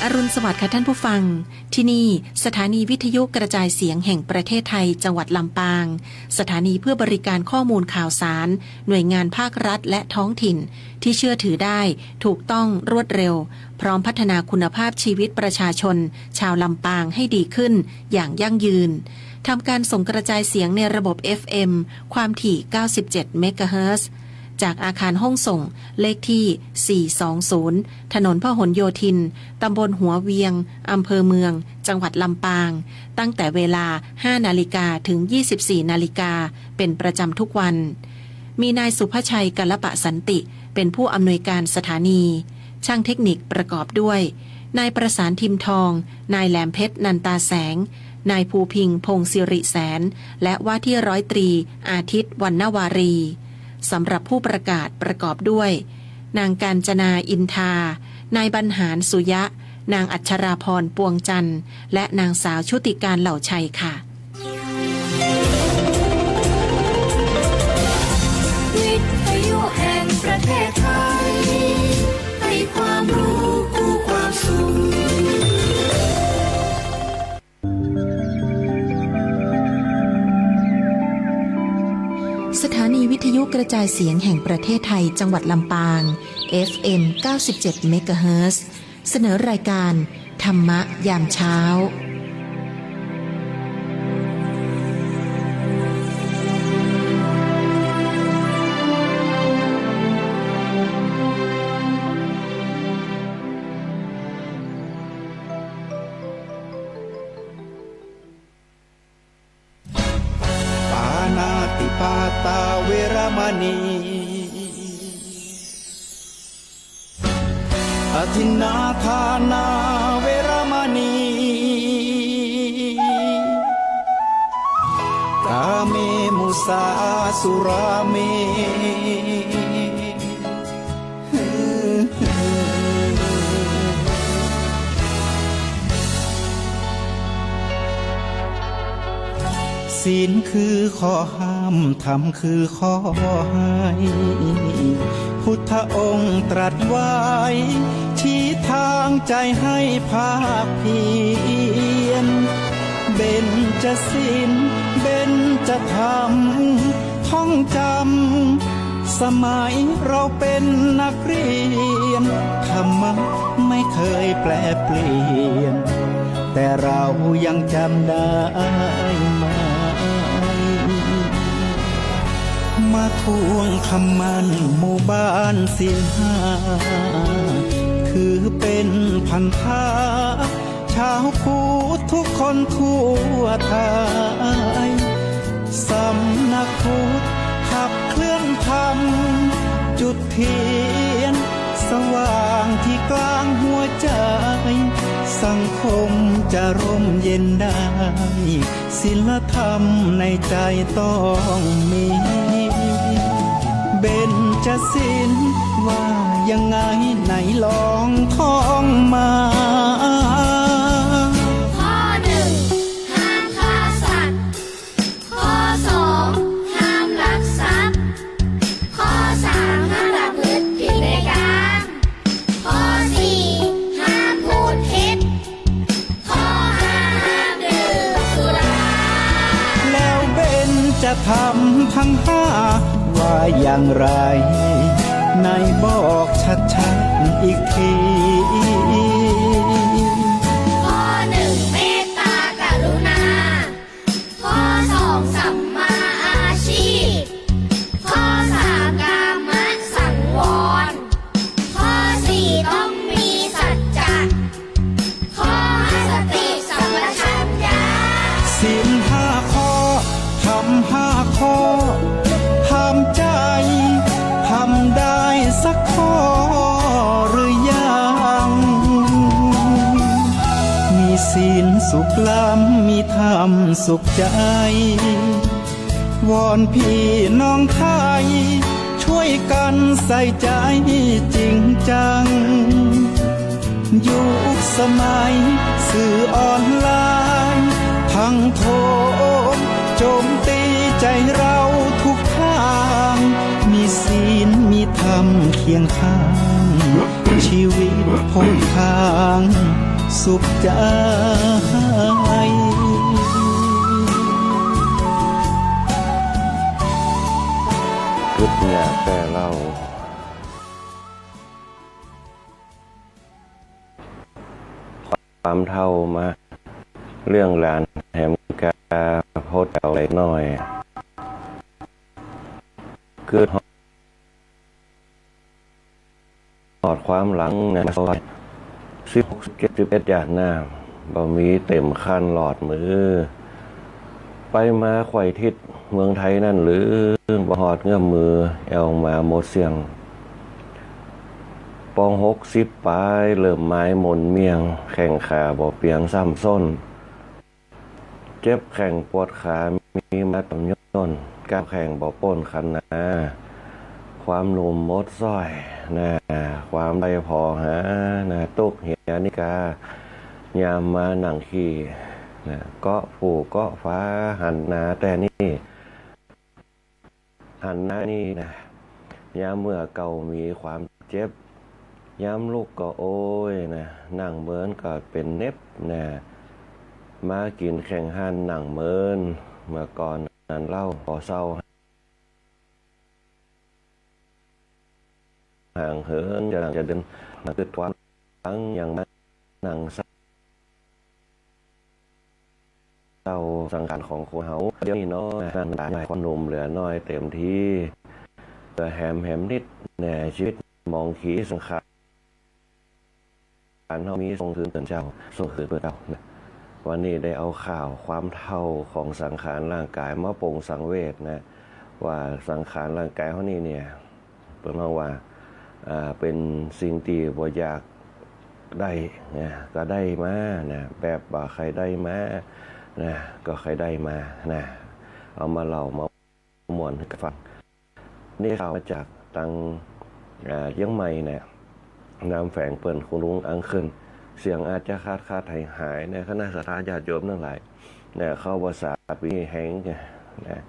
อรุณสวัสดิ์ค่ะท่านผู้ฟังที่นี่สถานีวิทยุกระจายเสียงแห่งประเทศไทยจังหวัดลำปางสถานีเพื่อบริการข้อมูลข่าวสารหน่วยงานภาครัฐและท้องถิ่นที่เชื่อถือได้ถูกต้องรวดเร็วพร้อมพัฒนาคุณภาพชีวิตประชาชนชาวลำปางให้ดีขึ้นอย่างยั่งยืนทำการส่งกระจายเสียงในระบบ FM ความถี่ 97 เมกะเฮิรตซ์จากอาคารห้องส่งเลขที่ 420 ถนนพหลโยธิน ตำบลหัวเวียง อำเภอเมือง จังหวัดลำปาง ตั้งแต่เวลา 5 นาฬิกาถึง 24 นาฬิกา เป็นประจำทุกวัน มีนายสุภชัยกัลปะสันติ เป็นผู้อำนวยการสถานี ช่างเทคนิคประกอบด้วย นายประสานทิมทอง นายแหลมเพชรนันตาแสง นายภูพิงพงศิริแสน และว่าที่ร้อยตรีอาทิตย์วรรณวารีสำหรับผู้ประกาศประกอบด้วยนางกาญจนาอินทานายบรรหารสุยะนางอัชราพรปวงจันทร์และนางสาวชุติการเหล่าชัยค่ะวิทยุแห่งประเทศไทยให้ความรู้คู่ความสุขสถานีวิทยุกระจายเสียงแห่งประเทศไทยจังหวัดลำปาง FM 97 เมกะเฮิรตซ์เสนอรายการธรรมะยามเช้าปาตาเวรมณีอทินนาทานาเวรมณีกาเมมุสาสุราเมศีลคือข้อห้ามธรรมคือข้อให้พุทธองค์ตรัสไว้ชี้ทางใจให้ภาคเพียรเบญจศีลเบญจธรรมท่องจำสมัยเราเป็นนักเรียนธรรมะไม่เคยแปรเปลี่ยนแต่เรายังจำได้มาทวงคำมันหมู่บ้านศีลห้าคือเป็นพันธะชาวพุทธทุกคนทั่วไทยสำนักพุทธขับเคลื่อนธรรมจุดเทียนสว่างที่กลางหัวใจสังคมจะร่มเย็นได้ศีลธรรมในใจต้องมีเบญจศีลว่ายังไงไหนลองท่องมาข้อหนึ่งห้ามฆ่าสัตว์ข้อสองห้ามลักทรัพย์ข้อสามห้ามประพฤติผิดในกามข้อสี่ห้ามพูดเท็จข้อห้าห้ามดื่มสุราแล้วเบญจธรรมทั้งห้าว่าอย่างไรไหนบอกชัดๆอีกทีข้อหนึ่งเมตตากรุณาข้อสองสัมมาอาชีพข้อสามกามสังวรข้อสี่ต้องมีสัจจะข้อห้าสติสัมปชัญญะศีลห้าข้อธรรมห้าข้อทำใจทำได้สักข้อหรือยังมีศีลสุขล้ำมีธรรมสุขใจวอนพี่น้องไทยช่วยกันใส่ใจจริงจังยุคสมัยสื่อออนไลน์ทั้งโทมโจมตีใจเราทุกทางมีศีลมีธรรมเคียงข้างชีวิตพ้นทาง สุขใจกึดอยากแต่เล่าความเท่ามาเรื่องหลานแหมกาโพดเอาเล็กน้อยกึดหอดความหลังนะซอย16-17อย่างหน้าบ่มีเต็มขั้นหลอดมือไปมาไขว่ทิศเมืองไทยนั่นหรือบ่หอดเงื้อมมือแอวมาหมดเสียงปอง60ปลายเริ่มไม้หม่นเมียงแข่งขาบ่เปียงซ้ำส้นเจ็บแข่งปวดขามีมาตำย่นก้าวแข่งบ่ป้นคันนาความหนุ่มมดซ้อยนะความใดพอหานะตุกเหียนิกายามมาหนังขี่นะเกาะผูกเกาะฟ้าหันนาแต่นี่หันหน้านี่นะยามเมื่อเก่ามีความเจ็บยามลูกก็โอ้ยนะนั่งเมินก็เป็นเน็บนะมากินแข่งหันนั่งเมินเมื่อก่อนนั้นเล่าพอเศร้าห่างเหินจะเดินมาตึดวันทั้งอย่างนั้นนั่งเศร้าสังขารของคนเฮาเดี๋ยวนี้เนาะนั่งตายคนหนุ่มเหลือน้อยเต็มที่เหลือแหมนิดแน่ชีวิตมองขีสังขารเฮามีส่งคืนเตือนเจ้าส่งคืนเพื่อเจ้าวันนี้ได้เอาข่าวความเท่าของสังขารร่างกายมาปรงสังเวชนะว่าสังขารร่างกายเฮานี่เนี่ยเพิ่นว่าเป็นสิ่งที่บ่อยากได้นะก็ได้มานะแบบว่าใครได้มานะก็ใครได้มานะเอามาเล่ามาม่วนให้ฟังนี่ข่าวมาจากตังเชียงใหม่เนี่ยนามแฝงเปิ้นคุณลุงอังขึ้นเสียงอาจจะขาดหายในคณะสัตยาติโยมทั้งหลายเนี่ยเข้าภาษาปีแห้งนะ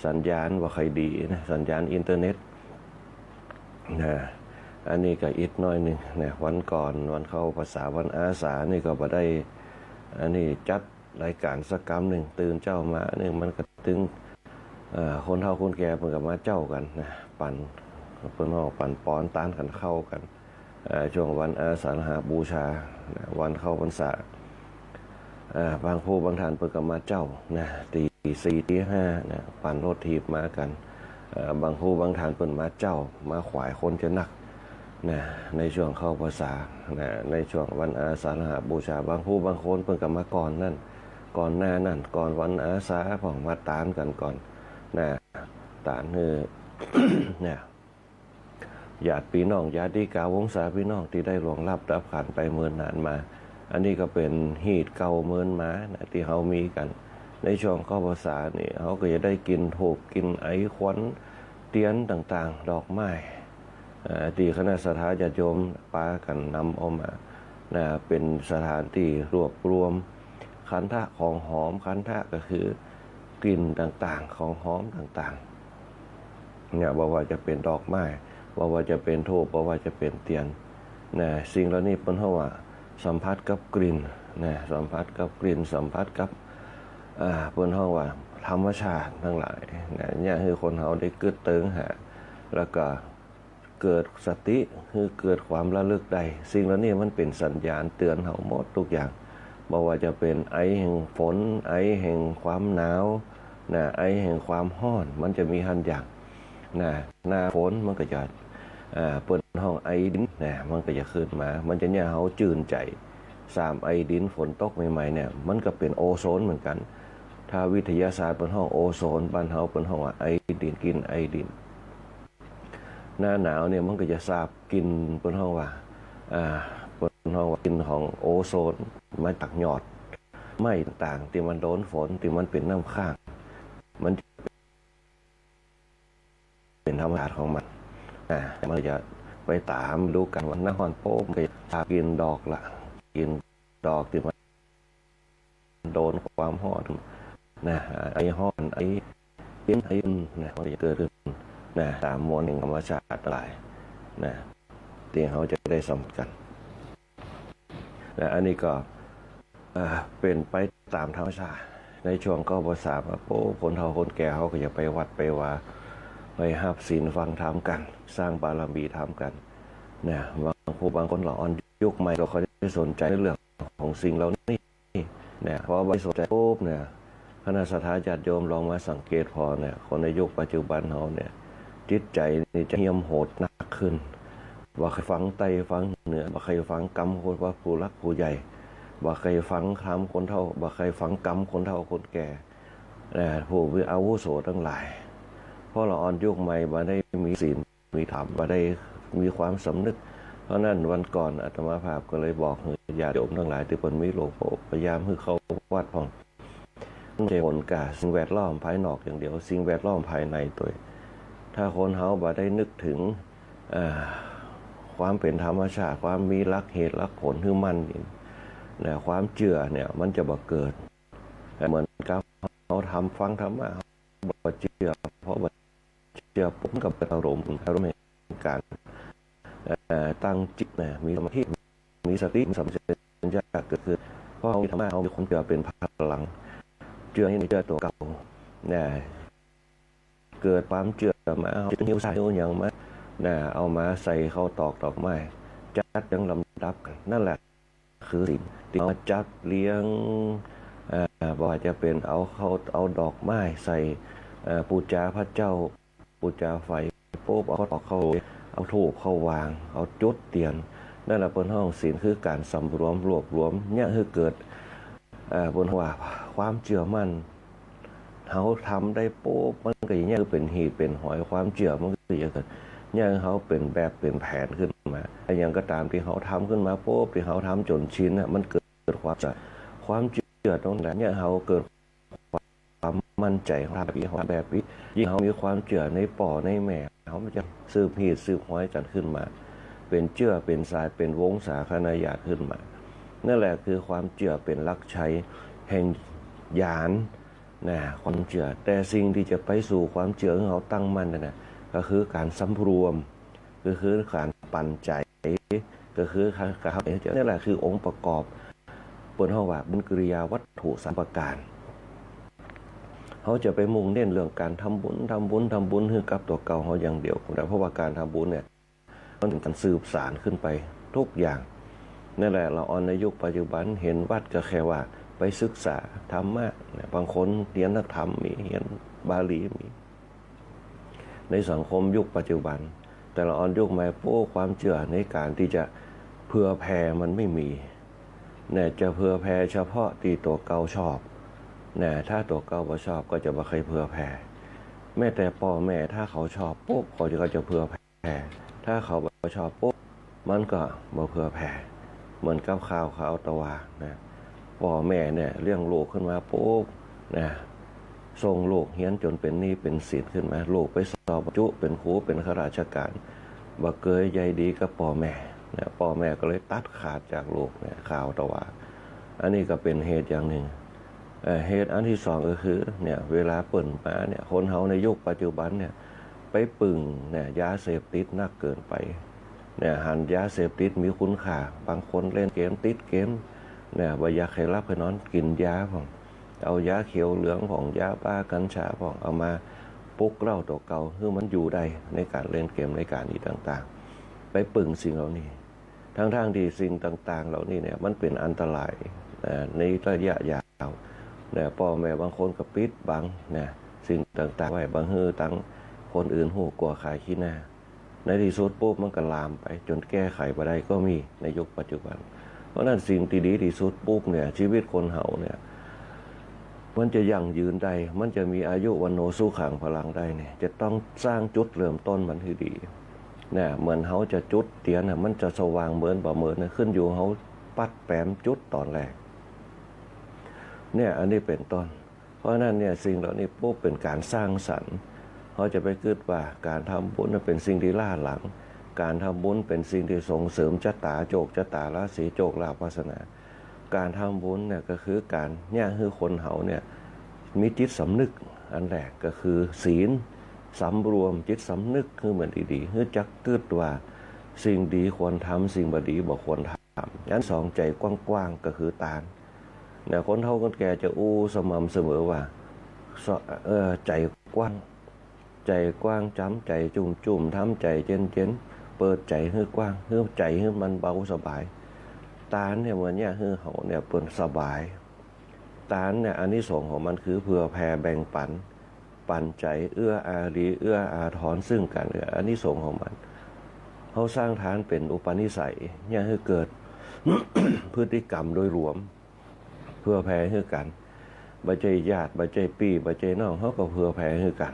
สัญญาณว่าใครดีนะสัญญาณอินเทอร์เน็ตนะอันนี้ก็อีกน้อยหนึ่งนะวันก่อนวันเข้าภาษาวันอาสานี่ก็บ่ได้อันนี้จัดรายการสักกรรมหนึ่งตื่นเจ้ามานี่มันก็ถึงคนเฒ่าคนแก่เพิ่นก็มาเจ้ากันนะปั่นเพิ่นว่าปั่นป้อนต้านกันเข้ากันช่วงวันอาสาฬหบูชาวันเข้าพรรษาบางผู้บางท่านเพิ่นก็มาเจ้านะตี4ตี5นะปั่นรถถีบมากันบางผู้บางท่านเพิ่นมาเจ้ามาขวายคนจะนักนะในช่วงเข้าพรรษานะในช่วงวันอาสาฬหบูชาบางผู้บางคนเพิ่นก็มาก่อนนั่นก่อนหน้านั่นก่อนวันอาสาของมาตานกันก่อนนะตานคือ เนี่ยญาติพี่น้องญาติกาวงศาพี่น้องที่ได้ล่วงลับรับผ่านไปเมื่อนานมาอันนี้ก็เป็นฮีตเก่าเมินมานะที่เฮามีกันในช่วงเข้าพรรษานี่เฮาก็จะได้กินถูกกินไอขวัญเตียนต่างๆดอกไม้ที่คณะสัตยาติโยมปากันนำเอามานะเป็นสถานที่รวบรวมขันธะของหอมขันธะก็คือกลิ่นต่างๆของหอมต่างๆเนี่ยว่าจะเป็นดอกไม้ว่าจะเป็นธูปว่าจะเป็นเทียนนะสิ่งเหล่านี้เพิ่นเฮาว่าสัมผัสกับกลิ่นนะสัมผัสกับกลิ่นสัมผัสกับเพิ่นเฮาว่าธรรมชาติทั้งหลายนะเนี่ยคือคนเฮาได้เกิดเติงหาแล้วก็เกิดสติคือเกิดความระลึกได้สิ่งเหล่านี้มันเป็นสัญญาณเตือนเฮาหมดทุกอย่างบ่ว่าจะเป็นไอแห่งฝนไอแห่งความหนาวนะไอแห่งความร้อนมันจะมีหันอย่างนะหน้าฝนมันก็จะเปิ้นห้องไอดินนะมันก็จะขึ้นมามันจะเนี่ยเฮาจื่นใจ3ไอดินฝนตกใหม่ๆเนี่ยมันก็เป็นโอโซนเหมือนกันถ้าวิทยาศาสตร์เปิ้นห้องโอโซนบ้านเฮาเปิ้นห้องว่าไอดินกินไอดินหน้าหนาวเนี่ยมันก็จะทราบกินเปิ้นห้องว่าเปิ้นห้องว่ากินของโอโซนมาจากยอดไม้ต่างๆที่มันโดนฝนที่มันเป็นน้ำค้างมันเป็นธรรมชาติของมันมันจะไปตามดูกันวันนครโป้มก็จะกินดอกละกินดอกที่มันโดนความร้อนนะไอร้อนไอเย็นไออุ่นนะมันจะเกิดขึ้นนะตามมวลแห่งธรรมชาติหลายนะที่เขาจะได้สัมผัสกัน และอันนี้ก็เป็นไปตามธรรมชาติในช่วงก็บ่ทราบว่าคนเฒ่าคนแก่เขาก็จะไปวัดไปว่าไปรับศีลฟังธรรมกันสร้างบารมีธรรมกันเนี่ยบางคนเราอ่อนยุคใหม่เราเขาได้สนใจในเรื่องของสิ่งเหล่านี้เนี่ยพอไปสนใจปุ๊บเนี่ยคณะสัตยาติโยมลองมาสังเกตพอเนี่ยคนในยุคปัจจุบันเขาเนี่ยจิตใจนี่จะเหี้ยมโหดหนักขึ้นว่าใครฟังไตฟังเหนือว่าใครฟังกรรมคนว่าผู้รักผู้ใหญ่ว่าใครฟังธรรมคนเฒ่าว่าใครฟังกรรมคนเฒ่าคนแก่ผู้มีอาวุโสทั้งหลายเพราะเราอ่อนยุคใหม่มาได้มีศีลมีธรรมมาได้มีความสำนึกเพราะนั้นวันก่อนอาตมาภาพก็เลยบอกญาติโยมทั้งหลายที่เป็นมีโลภพยายามให้เขาวัดพองไม่ใช่ผลกาสิ่งแวดล้อมภายนอกอย่างเดียวสิ่งแวดล้อมภายในตัวถ้าคนเขาบ่ได้นึกถึงความเป็นธรรมชาติความมีหลักเหตุหลักผลคือมันเนี่ยความเชื่อเนี่ยมันจะบ่เกิดเหมือนกับเขาทำฟังธรรมะบ่เชื่อเพราะบ่เชื่อปุ๊บกับอารมณ์การตั้งจิตเนี่ยมีสมาธิมีสติสัมปชัญญะเกิดขึ้นเพราะเขาธรรมะเขามีความเชื่อเป็นพลังเชื่อให้เชื่อตัวเก่าเนี่ยเกิดความเชื่อมาเอาหิ้วใส่หิ้วอย่างมาเนี่ยเอามาใส่เข้าตอกดอกไม้จัดยังลำดับกันนั่นแหละคือสิ่งที่เอาจัดเลี้ยงบอกว่าจะเป็นเอาดอกไม้ใส่ปูจาพระเจ้าปูจาไฟโป๊บเอาตอกเข้าเอาธูปเข้าวางเอาจุดเตียนนั่นแหละบนห้องศีลคือการสำรวมรวบรวมเนี่ยคือเกิดบนว่าความเชื่อมั่นเขาทำได้โป๊บมันก็อย่างนี้คือเป็นหีบเป็นหอยความเชื่อมันก็จะเกิดเนี่ยเขาเป็นแบบเป็นแผนขึ้นมาอย่างก็ตามที่เขาทำขึ้นมาโป๊บที่เขาทำจนชินน่ะมันเกิดความเชื่อตรงนั้นเนี่ยเขาเกิดความมั่นใจของเขาแบบนี้ยิ่งเขามีความเชื่อในป่อในแม่เขาจะสืบหีบสืบหอยกันขึ้นมาเป็นเชื่อเป็นสายเป็นวงศาคณาญาติขึ้นมานั่นแหละคือความเชื่อเป็นหลักชัยแห่งญาณนะความเชื่อแต่สิ่งที่จะไปสู่ความเชื่อของเขาตั้งมั่นนะก็คือการสำรวมก็คือการปั่นใจก็คือการเข้าใจนี่แหละคือองค์ประกอบบนห้องว่าบุญกิริยาวัตถุ3ประการเขาจะไปมุ่งเน้นเรื่องการทำบุญคือกับตัวเก่าเขาอย่างเดียวแต่เพราะว่าการทำบุญเนี่ยมันเป็นการสืบสานขึ้นไปทุกอย่างนั่นแหละเราออนในยุคปัจจุบันเห็นวัดก็แค่ว่าไปศึกษาธรรมะบางคนเรียนนักธรรมมีเรียนบาลีมีในสังคมยุคปัจจุบันแต่เราออนยุคใหม่ความเชื่อในการที่จะเผื่อแผ่มันไม่มีเนี่ยจะเผื่อแผ่เฉพาะที่ตัวเก่าชอบเนี่ยถ้าตัวเก่าบ่ชอบก็จะบ่เคยเผื่อแผ่แม้แต่พ่อแม่ถ้าเขาชอบปุ๊บเขาจะเผื่อแผ่ถ้าเขาบ่ชอบปุ๊บมันก็บ่เผื่อแผ่เหมือนกับข่าวตะวานะพ่อแม่เนี่ยเลี้ยงลูกขึ้นมาปุ๊บนะส่งลูกเรียนจนเป็นหนี้เป็นสินขึ้นมาลูกไปสอบจุเป็นครูเป็นข้าราชการบ่เคยใยดีกับพ่อแม่นะพ่อแม่ก็เลยตัดขาดจากลูกเนี่ยข่าวตะวาอันนี้ก็เป็นเหตุอย่างหนึ่งเหตุอันที่สองก็คือเนี่ยเวลาเปิ่นมาเนี่ยคนเฮาในยุคปัจจุบันเนี่ยไปปึ่งเนี่ยยาเสพติดนักเกินไปเนี่ยหันยาเสพติดมีคุณค่าบางคนเล่นเกมติดเกมเนี่ยว่าอยากให้รับให้นอนกินยาของเอายาเขียวเหลืองของยาบ้ากัญชาของเอามาปลุกเล่าตัวเก่าคือมันอยู่ได้ในการเล่นเกมในการนี้ต่างๆไปปึ่งสิ่งเหล่านี้ทั้งที่สิ่งต่างๆเหล่านี้เนี่ยมันเป็นอันตรายในระยะยาวเนี่ยพ่อแม่บางคนก็ปิดบังเนี่ยสิ่งต่างๆไว้บางฮือตั้งคนอื่นหูกลัวขายขี้หน้าในที่สุดปุ๊บมันก็ลามไปจนแก้ไขบ่ได้ก็มีในยุคปัจจุบันเพราะนั้นสิ่งที่ดีที่สุดปุ๊บเนี่ยชีวิตคนเฮาเนี่ยมันจะยั่งยืนได้มันจะมีอายุวันโนสุขังพลังได้เนี่ยจะต้องสร้างจุดเริ่มต้นมันให้ดีเนี่ยเหมือนเฮาจะจุดเตียนน่ะมันจะสว่างเหมือนบ่เหมือนขึ้นอยู่เฮาปัดแปมจุดตอนแรกเนี่ยอันนี้เป็นต้นเพราะนั้นเนี่ยสิ่งเหล่านี้ปุ๊บเป็นการสร้างสรรค์เขาจะไปคิดว่าการทำบุญเป็นสิ่งที่ล่าหลังการทำบุญเป็นสิ่งที่ส่งเสริมชะตาโชคชะตาราศีโชคลาภวาสนาการทำบุญเนี่ยก็คือการเนี่ยคือคนเฮาเนี่ยมีจิตสำนึกอันแรกก็คือศีลสำรวมจิตสำนึกคือเหมือนดีๆคือจักคิดว่า สิ่งดีควรทำสิ่งบดีบ่ควรทำยันสองใจกว้างๆก็คือตาลเนี่ยคนเฒ่าคนแก่จะอู้สม่ำเสมอว่าใจกว้างใจกว้างจ้ำใจจุ่มทำใจเย็นเปิดใจให้กว้างให้ใจให้มันเบาสบายตาลเนี่ยเหมือนเนี่ยให้เขาเนี่ยเปิดสบายตาลเนี่ยอานิสงส์ของมันคือเผื่อแผ่แบ่งปันใจเอื้ออารีเอื้ออาทรซึ่งกันอานิสงส์ของมันเขาสร้างทานเป็นอุปนิสัยเนี่ยให้เกิด พฤติกรรมโดยรวมเพื่อแผ่ให้กันบัจเจญาติบัจเจปีบัจเจน้องเขาก็เพื่อแผ่ให้กัน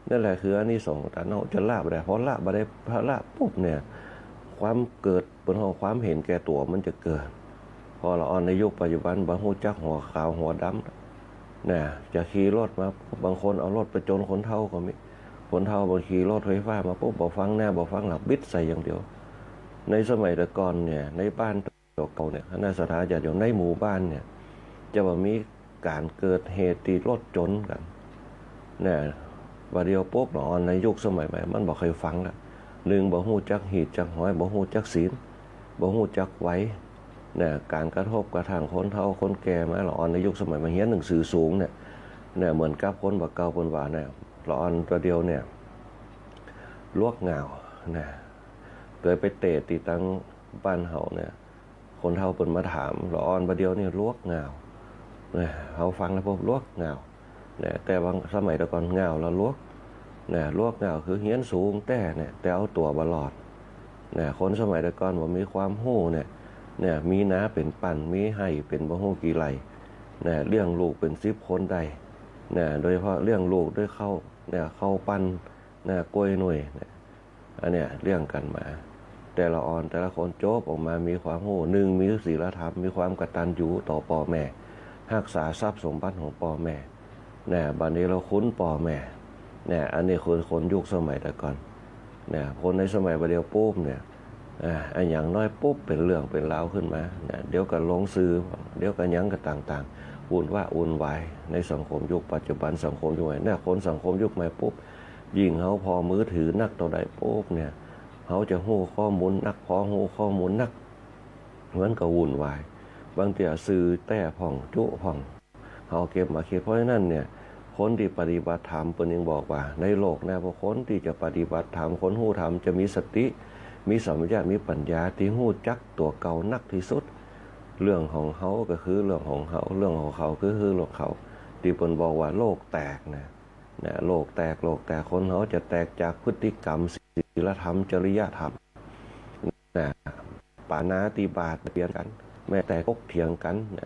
นั่นแหละคืออานิสงส์แต่เราจะละบ่ได้เพราะละบ่ได้พระละปุ๊บเนี่ยความเกิดเป็นของความเห็นแก่ตัวมันจะเกิดพอเราอ่อนในยุคปัจจุบันบางหูจักหัวขาวหัวดำเนี่ยจะขี่รถมาบางคนเอารถไปจนคนเฒ่าก็มีคนเฒ่าบางขี่รถไฟฟ้ามาปุ๊บบอกฟังแน่บอกฟังหลับบิดใส่อย่างเดียวในสมัยแต่ก่อนเนี่ยในบ้านเก่าเนี่ยคณะสถาญาติโยมในหมู่บ้านเนี่ยจะว่ามีการเกิดเหตุตีรถจนกันเนี่ยว่าเดียวปุ๊บหนอนในยุคสมัยใหม่มันบอกเคยฟังละหนึ่งบอกหูจักหีดจักหอยบอกหูจักศีลบอกหูจักไว้เนี่ยการกระทบกระทั่งคนเฒ่าคนแก่มาหลอนในยุคสมัยมาเฮียนหนังสือสูงเนี่ยเหมือนกับคนบักเก่าคนว่าเนี่ยหลอนตัวเดียวเนี่ยลวกเหงาเนี่ยเคยไปเตะตีตั้งบ้านเฮาเนี่ยคนเฒ่าเปิ่นมาถามหลอนประเดียวนี่ลวกเหงาเนี่ยเฮาฟังแล้วพบลวกเหงาเนี่ยแต่บางสมัยแต่ก่อนเหงาแล้วลวกเนี่ยลวกเหงาคือเฮียนสูงแต่เอาตัวบลอดเนี่ยคนสมัยแต่ก่อนว่ามีความหู้เนี่ยมีน้าเป็นปั่นมีให้เป็นบ่ฮู้กี่ไรเนี่ยเลี้ยงลูกเป็น10คนได้เนี่ยโดยเฉพาะเลี้ยงลูกด้วยข้าวเนี่ยข้าวปั้นเนี่ยกล้วยหน่วยเนี่ยอันเนี้ยเลี้ยงกันมาแต่ละอ่อนแต่ละคนโจ๊บออกมามีความรู้หนึ่งมีศีลธรรมมีความกตัญญูต่อพ่อแม่รักษาทรัพย์สมบัติของพ่อแม่เนี่ยบัดนี้เราคุ้นพ่อแม่เนี่ยอันนี้คือคนยุคสมัยแต่ก่อนเนี่ยคนในสมัยประเดี๋ยวปุ๊บเนี่ยอันอย่างน้อยปุ๊บเป็นเรื่องเป็นราวขึ้นมาเนี่ยเดี๋ยวก็ลงซื้อเดี๋ยวก็ยั้งกันต่างๆวุ่นวายในสังคมยุคปัจจุบันสังคมยุคใหม่เนี่ยคนสังคมยุคใหม่ปุ๊บยิ่งเขาพอมือถือนักต่อใดปุ๊บเนี่ยเขาจะหู้ข้อมูลนักพอหู้ข้อมูลนักเหมือนกับวุ่นวายบางทีซื้อแต่ผ่องจุผ่องเขาเก็บมาคิดเพราะฉะนั้นเนี่ยคนที่ปฏิบัติธรรมเป็นยังบอกว่าในโลกนะพวกคนที่จะปฏิบัติธรรมคนหู้ธรรมจะมีสติมีสัมปชัญญะมีปัญญาที่หู้จักตัวเก่านักที่สุดเรื่องของเขาก็คือเรื่องของเขาเรื่องของเขาคือเรื่องของเขาที่เพิ่นบอกว่าโลกแตกนะโลกแตกคนเขาจะแตกจากพฤติกรรมศีลธรรมจริยธรรมนะปานาติบาตเปลี่ยนกันแม้แต่กกเถียงกันเ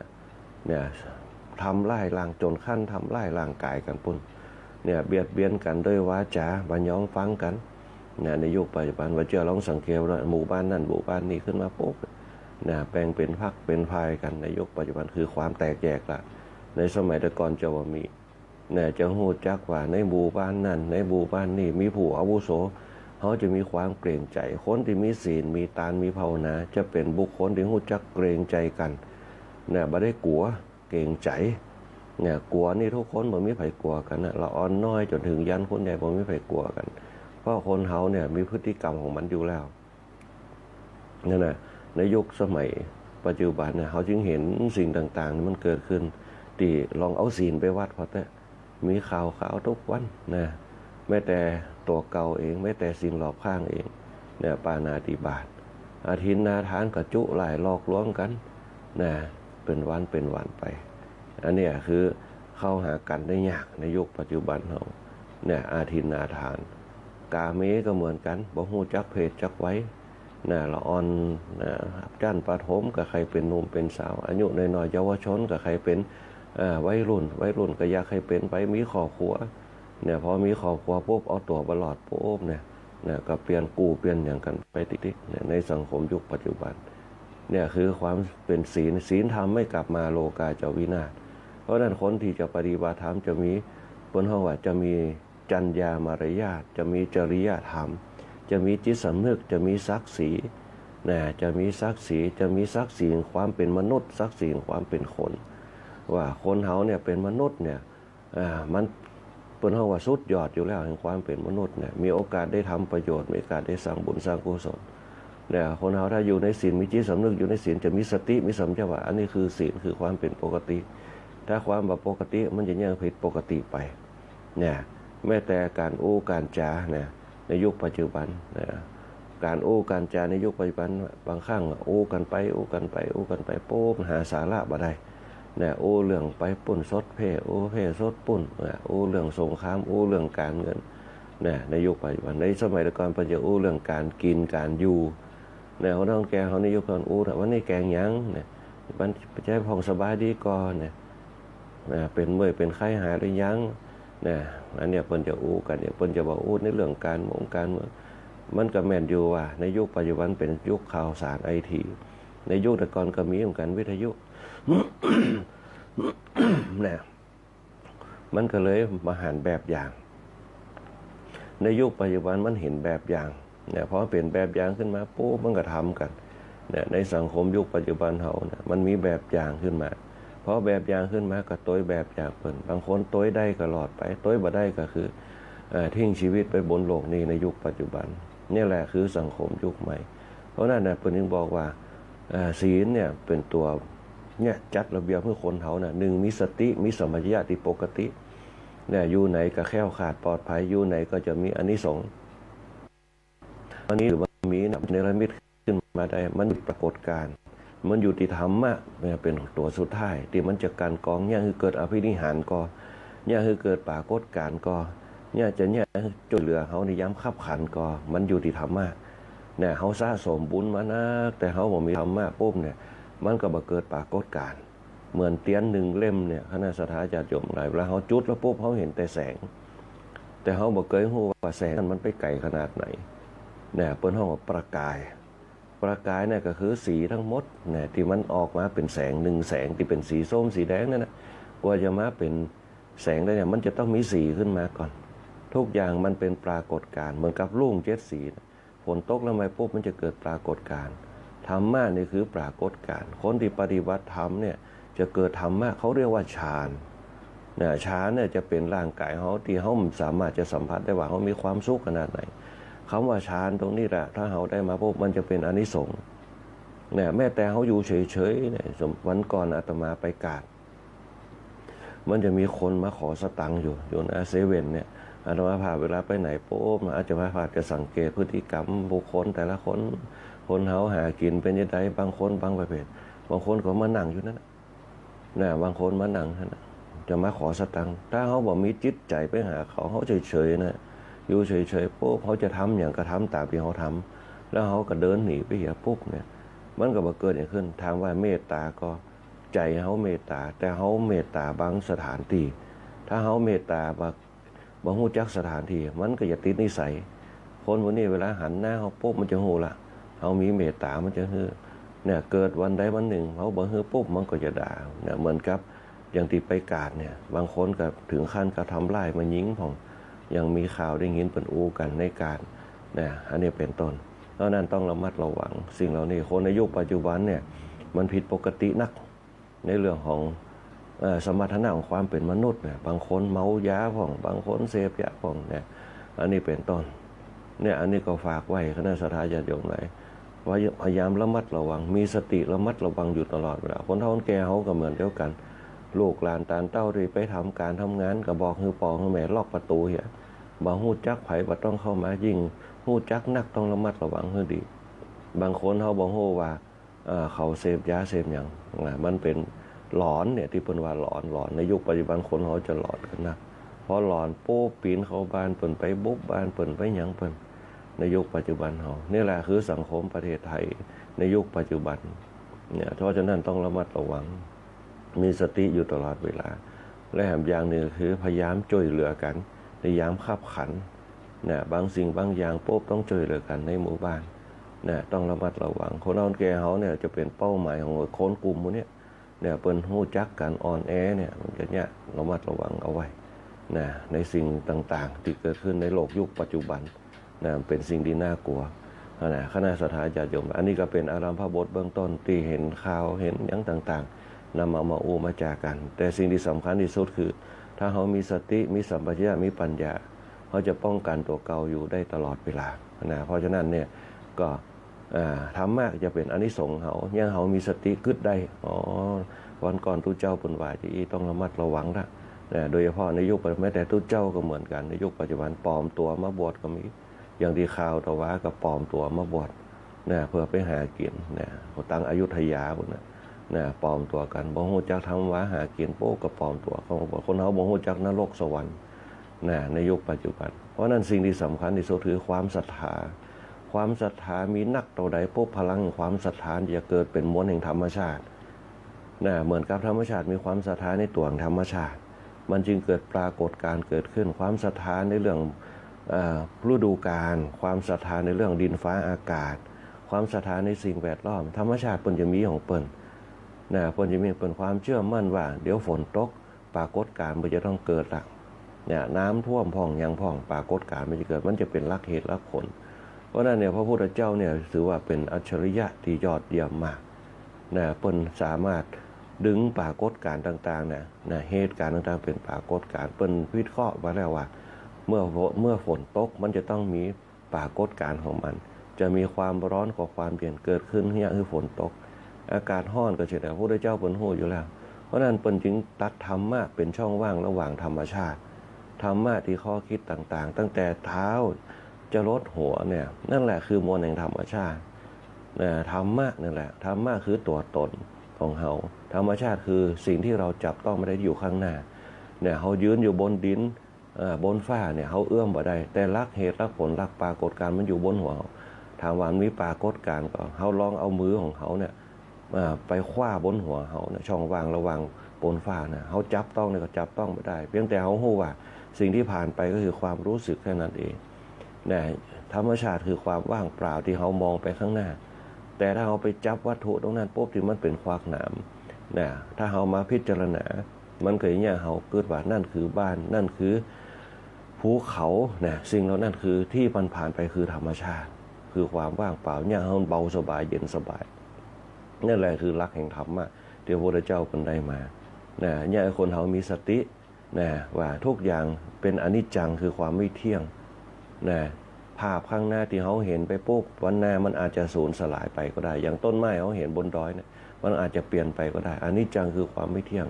นี่ยทำลายร่างจนขั้นทำลายร่างกายกันปุ่นเนี่ยเบียดเบียนกันด้วยวาจาบัญญัติฟังกันเนี่ยในยุคปัจจุบันว่าเจอลองสังเกตว่าหมู่บ้านนั่นหมู่บ้านนี้ขึ้นมาปุ๊บเนี่ยแปลงเป็นพรรคเป็นพายกันในยุคปัจจุบันคือความแตกแยกละในสมัยแต่ก่อนจะว่ามีเนี่ยจะหูจักว่าในหมู่บ้านนั่นในหมู่บ้านนี้มีผู้อาวุโสเขาจะมีความเกรงใจคนที่มีศีลมีทานมีภาวนาจะเป็นบุคคลที่หูจักเกรงใจกันเนี่ยบ่ได้กลัวเกรงใจเนี่ยกลัวนี่ทุกคนบ่มีไผกลัวกันนะเราอ่อนน้อยจนถึงยันคนใหญ่บ่มีไผกลัวกันเพราะคนเฮาเนี่ยมีพฤติกรรมของมันอยู่แล้วนั่นแหละในยุคสมัยปัจจุบันเนี่ยเขาจึงเห็นสิ่งต่างๆมันเกิดขึ้นที่ลองเอาศีลไปวัดพอแต่มีข่าวทุกวันนะแม้แต่ตัวเก่าเองแม้แต่สิ่งรอบข้างเองเนี่ยปาณาติบาตอาทินนาทานกระจุหลายหลอกลวงกันนะเป็นวันไปอันนี้คือเข้าหากันได้ยากในยุคปัจจุบันเราเนี่ยอาทินนาทานกาเมก็เหมือนกันบ่ฮู้จักเพศจักไว้น่ะละอ่อนจันประถมกับใครเป็นหนุ่มเป็นสาวอายุน้อยๆเยาวชนกับใครเป็นวัยรุ่นก็อยากให้เป็นไปมีครอบครัวเนี่ยพอมีครอบครัวปุ๊บเอาตัวบลอดปุ๊บเนี่ยก็เปลี่ยนอย่างกันไปติ๊กๆเนี่ยในสังคมยุคปัจจุบันเนี่ยคือความเป็นศีลธรรมไม่กลับมาโลกาจะวินาศเพราะนั้นคนที่จะปฏิบัติธรรมจะมีบนห้องว่าจะมีจรรยามารยาทจะมีจริยธรรมจะมีจิตสำนึกจะมีศักดิ์ศรีจะมีศักดิ์ศรีความเป็นมนุษย์ศักดิ์ศรีความเป็นคนว่าคนเฮาเนี่ยเป็นมนุษย์เนี่ยมันเป็นเฮาว่าสุดยอดอยู่แล้วแห่งความเป็นมนุษย์เนี่ยมีโอกาสได้ทำประโยชน์มีโอกาสได้สร้างบุญสร้างกุศล เนี่ยคนเราถ้าอยู่ในศีลมีจิตสำนึกอยู่ในศีลจะมีสติมีสัมปชัญญะอันนี้คือศีลคือความเป็นปกติถ้าความแบบปกติมันจะยังผิดปกติไปเนี่ยแม้แต่การโอ้การจาเนี่ยในยุคปัจจุบันเนี่ยการโอ้การจาในยุคปัจจุบันบางครั้งโอ้กันไปโอ้กันไปโอ้กันไปโป๊บหาสาระบ่ได้เนี่ยโอ้เรื่องไปปุ่นซดเพ่โอ้เพ่ซดปุ่นโอ้เรื่องสงครามโอ้เรื่องการเงินเนี่ยในยุคปัจจุบันในสมัยก่อนปัจจุบันโอ้เรื่องการกินการอยู่เนี่ยเขาต้องแกงเขาในยุคก่อนโอ้แต่ว่านี่แกงยังเนี่ยมันใช้ผ่องสบายดีก่อนเนี่ยเป็นเมื่อยเป็นไข้หายหรือยังเนี่ยอันเนี้ยเพิ่นจะอู้กันเนี่ยเพิ่นจะบอกอู้ในเรื่องการเมืองมันก็แม่นอยู่ว่าในยุคปัจจุบันเป็นยุคข่าวสารไอทีในยุคแต่ก่อนก็มีเหมือนกันวิทยุ เนี่ยมันก็เลยมาหันแบบอย่างในยุคปัจจุบันมันเห็นแบบอย่างเนี่ยพอเป็นแบบอย่างขึ้นมาปุ๊บมันก็ทำกันเนี่ยในสังคมยุคปัจจุบันเราเนี่ยมันมีแบบอย่างขึ้นมาเพราะแบบอย่างขึ้นมาก็ต้อยแบบอย่างเพิ่นบางคนต้อยได้ก็หลอดไปต้อยบ่ได้ก็คือทิ้งชีวิตไปบนโลกนี้ในยุคปัจจุบันนี่แหละคือสังคมยุคใหม่เพราะนั้นนะเพิ่นจึงบอกว่าศีลเนี่ยเป็นตัวเนี่ยจัดระเบียบเพื่อคนเขาเนี่ยหนึ่งมีสติมีสัมปชัญญะที่ปกติเนี่ยอยู่ไหนก็แคล้วขาดปลอดภัยอยู่ไหนก็จะมีอานิสงส์อันนี้หรือว่ามีเนรมิตขึ้นมาได้มันปรากฏการณ์มันอยู่ที่ธรรมะเนี่ยเป็นตัวสุดท้ายที่มันจะการกองเนี่ยคือเกิดอภินิหารก็เนี่ยคือเกิดปรากฏการณ์ก็เนี่ยจะเนี่ยช่วยเหลือเขาในย้ำขับขันก็มันอยู่ที่ธรรมะเนี่ยเขาสะสมบุญมานะแต่เขาบอกมีธรรมะปุ๊บเนี่ยมันก็บ่เกิดปรากฏการณ์เหมือนเตียนหนึ่งเล่มเนี่ยคณะสัตยาญาติโยมหลายเวลาเขาจุดแล้วปุ๊บเขาเห็นแต่แสงแต่เขาบอกเคยรู้ว่าแสงมันไปไกลขนาดไหนเนี่ยเปิ้นห้องว่าประกายเนี่ยก็คือสีทั้งหมดเนี่ยที่มันออกมาเป็นแสงหนึ่งแสงที่เป็นสีส้มสีแดงนั่นนะกว่าจะมาเป็นแสงได้เนี่ยมันจะต้องมีสีขึ้นมาก่อนทุกอย่างมันเป็นปรากฏการณ์เหมือนกับลุ่งเจ็ดสีฝนตกแล้วไม่ปุ๊บมันจะเกิดปรากฏการณ์ธรรมะนี่คือปรากฏการณ์คนที่ปฏิบัติธรรมเนี่ยจะเกิดธรรมะเขาเรียกว่าฌานเนี่ยฌานเนี่ยจะเป็นร่างกายเขาที่เขาสามารถจะสัมผัสได้ว่าเขามีความสุขขนาดไหนคำว่าฌานตรงนี้แหละถ้าเขาได้มาปุ๊บมันจะเป็นอานิสงส์เนี่ยแม้แต่เขาอยู่เฉยๆเนี่ยวันก่อนอาตมาไปกราบมันจะมีคนมาขอสตังค์อยู่นะเซเว่นเนี่ยอาตมาพาเวลาไปไหนปุ๊บอาจจะมาพาจะสังเกตพฤติกรรมบุคคลแต่ละคนเขาหากินเป็นยังไงบางคนบางประเภทบางคนก็มานั่งอยู่นั่นนะบางคนมานั่งนะจะมาขอสตังค์ถ้าเขาบอกมีจิตใจไปหาเขาเฉยๆนะอยู่เฉยๆปุ๊บเขาจะทำอย่างกระทำตามที่เขาทำแล้วเขาก็เดินหนีไปเหี้ยปุ๊บเนี่ยมันก็บ่เกิดอย่างขึ้นทางว่าเมตตาก็ใจเขาเมตตาแต่เขาเมตตาบางสถานที่ถ้าเขาเมตตาบางหูจักสถานที่มันก็จะติดนิสัยคนวันนี้เวลาหันหน้าเขาปุ๊บมันจะหูละเขามีเมตตามันจะฮือเนี่ยเกิดวันใดวันหนึ่งเขาบ่ฮือปุ๊บมันก็จะด่าเนี่ยเหมือนกับอย่างที่ไปกาดเนี่ยบางคนก็ถึงขั้นกระทำร้ายมายิงผมยังมีข่าวได้ยินเป็นอูกันในการเนี่ยอันนี้เป็นต้นเพราะนั้นต้องระมัดระวังสิ่งเหล่านี้คนในยุคปัจจุบันเนี่ยมันผิดปกตินักในเรื่องของสมรรถนะของความเป็นมนุษย์เนี่ยบางคนเมายาผ่องบางคนเสพยาผ่องเนี่ยอันนี้เป็นต้นเนี่ยอันนี้ก็ฝากไว้คณะสัตยาญาติโยมหลายว่าพยายามระมัดระวังมีสติระมัดระวังอยู่ตลอดเวลาคนเฒ่าคนแก่เขาก็เหมือนเดียวกันลูกหลานตาเต้าที่ไปทำการทำงานก็บอกฮือปองฮือแม่ล็อกประตูเหี้ยบ่ฮู้จักไผบ่ต้องเข้ามายิ่งฮู้จักนักต้องระมัดระวังให้ดีบางคนเขาบ่ฮู้ว่าเขาเสพยาเสพหยังมันเป็นหลอนเนี่ยที่เพิ่นว่าหลอนในยุคปัจจุบันคนเขาจะหลอนกันนะพอหลอนโป๊ปีนเข้าบ้านเพิ่นไปบุกบ้านเพิ่นไปหยังเพิ่นในยุคปัจจุบันเขานี่แหละคือสังคมประเทศไทยในยุคปัจจุบันเนี่ยเพราะฉะนั้นต้องระมัดระวังมีสติอยู่ตลอดเวลาและแถมอย่างหนึ่งคือพยายามช่วยเหลือกันในยามขับขันเนี่ยบางสิ่งบางอย่างปุ๊บต้องช่วยเหลือกันในหมู่บ้านเนี่ยต้องระมัดระวังคนเอาแก่เขาเนี่ยจะเป็นเป้าหมายของคนกลุ่มพวกนี้เนี่ยเปิ้นฮู้จักการอ่อนแอเนี่ยมันจะเนี่ยระมัดระวังเอาไว้นะในสิ่งต่างๆที่เกิดขึ้นในโลกยุคปัจจุบันนะเป็นสิ่งที่น่ากลัวนะคณะสัตยาญาติโยมอันนี้ก็เป็นอารัมภบทเบื้องต้นที่เห็นข่าวเห็นอย่างต่างๆนำมาอู้มาจากันแต่สิ่งที่สำคัญที่สุดคือถ้าเขามีสติมีสัมปชัญญะมีปัญญาเขาจะป้องกันตัวเก่าอยู่ได้ตลอดเวลานะเพราะฉะนั้นเนี่ยก็ ทำมากจะเป็นอานิสงส์เฮาย่างเฮามีสติกึดได้วันก่อนตู้เจ้าเป็นว่าที่ต้องระมัดระวังนะโดยเฉพาะในยุคแม้แต่ตู้เจ้าก็เหมือนกันในยุคปัจจุบันปลอมตัวมาบวชก็มีอย่างที่ข่าวตะวะก็ปลอมตัวมาบวชเพื่อไปหากินเขาตั้งอยุธยาพุ่นปลอมตัวกันบ่ฮู้จักทำวะหากินโป๊กก็ปลอมตัวเขาบอกคนเฮาบ่ฮู้จักนรกสวรรค์ในยุคปัจจุบันเพราะนั้นสิ่งที่สำคัญที่สุดคือความศรัทธาความศรัทธามีนักเท่าใดปุ๊บพลังความศรัทธาจะเกิดเป็นมวลแห่งธรรมชาติเหมือนกับธรรมชาติมีความศรัทธาในตัวของธรรมชาติมันจึงเกิดปรากฏการเกิดขึ้นความศรัทธาในเรื่องฤดูกาลความศรัทธาในเรื่องดินฟ้าอากาศความศรัทธาในสิ่งแวดล้อมธรรมชาติเปิ้นจะมีของเปิ้นเปิ้นจะมีเป็นความเชื่อมั่นว่าเดี๋ยวฝนตกปรากฏการณ์มันจะต้องเกิดละน้ำท่วมพ่องยังพ่องปรากฏการณ์มันจะเกิดมันจะเป็นลักเหตุลักผลเพราะนั้นเนี่ยพระพุทธเจ้าเนี่ยถือว่าเป็นอัจฉริยะที่ยอดเยี่ยมมากเปิ้นสามารถดึงปรากฏการณ์ต่างๆเหตุการณ์ต่างๆเป็นปรากฏการณ์เปิ้นวิเคราะห์มาแล้วว่าเมื่อฝนตกมันจะต้องมีปรากฏการณ์ของมันจะมีความร้อนกับความเย็นเกิดขึ้นเนี่ยคือฝนตกอากาศร้อนก็เช่นเดียวกันพระพุทธเจ้าเปิ้นฮู้อยู่แล้วเพราะนั้นเปิ้นจึงตัดธรรมะเป็นช่องว่างระหว่างธรรมชาติธรรมะที่ข้อคิดต่างๆตั้งแต่เท้าจะลดหัวเนี่ยนั่นแหละคือมวลแห่งธรรมชาติธรรมะนั่นแหละธรรมะคือตัวตนของเฮาธรรมชาติคือสิ่งที่เราจับต้องไม่ได้อยู่ข้างหน้าเฮายืนอยู่บนดินบนฟ้าเนี่ยเฮาเอื้อมบ่ได้แต่ลักเหตุลักผลลักปรากฏการณ์มันอยู่บนหัวเฮาถามว่ามีปรากฏการณ์ก็เฮาลองเอามือของเฮาเนี่ยไปคว้าบนหัวเฮาเนี่ยช่องว่างระหว่างบนฟ้านะเฮาจับต้องเนี่ยก็จับต้องไม่ได้เพียงแต่เฮาฮู้ว่าสิ่งที่ผ่านไปก็คือความรู้สึกแค่นั้นเองธรรมชาติคือความว่างเปล่าที่เฮามองไปข้างหน้าแต่ถ้าเฮาไปจับวัตถุตรงนั้นปุ๊บที่มันเป็นขวากหนามถ้าเฮามาพิจารณามันก็อย่างเฮาเกิดว่านั่นคือบ้านนั่นคือภูเขาสิ่งเหล่านั้นคือที่มันผ่านไปคือธรรมชาติคือความว่างเปล่าเฮาเบาสบายเย็นสบายนั่นแหละคือหลักแห่งธรรมะที่พระพุทธเจ้าเพิ่นได้มาคนเฮามีสติว่าทุกอย่างเป็นอนิจจังคือความไม่เที่ยงภาพข้างหน้าที่เขาเห็นไปปุ๊บวันหน้ามันอาจจะสูญสลายไปก็ได้อย่างต้นไม้เขาเห็นบนดอยเนี่ยมันอาจจะเปลี่ยนไปก็ได้อนิจจังคือความไม่เที่ยง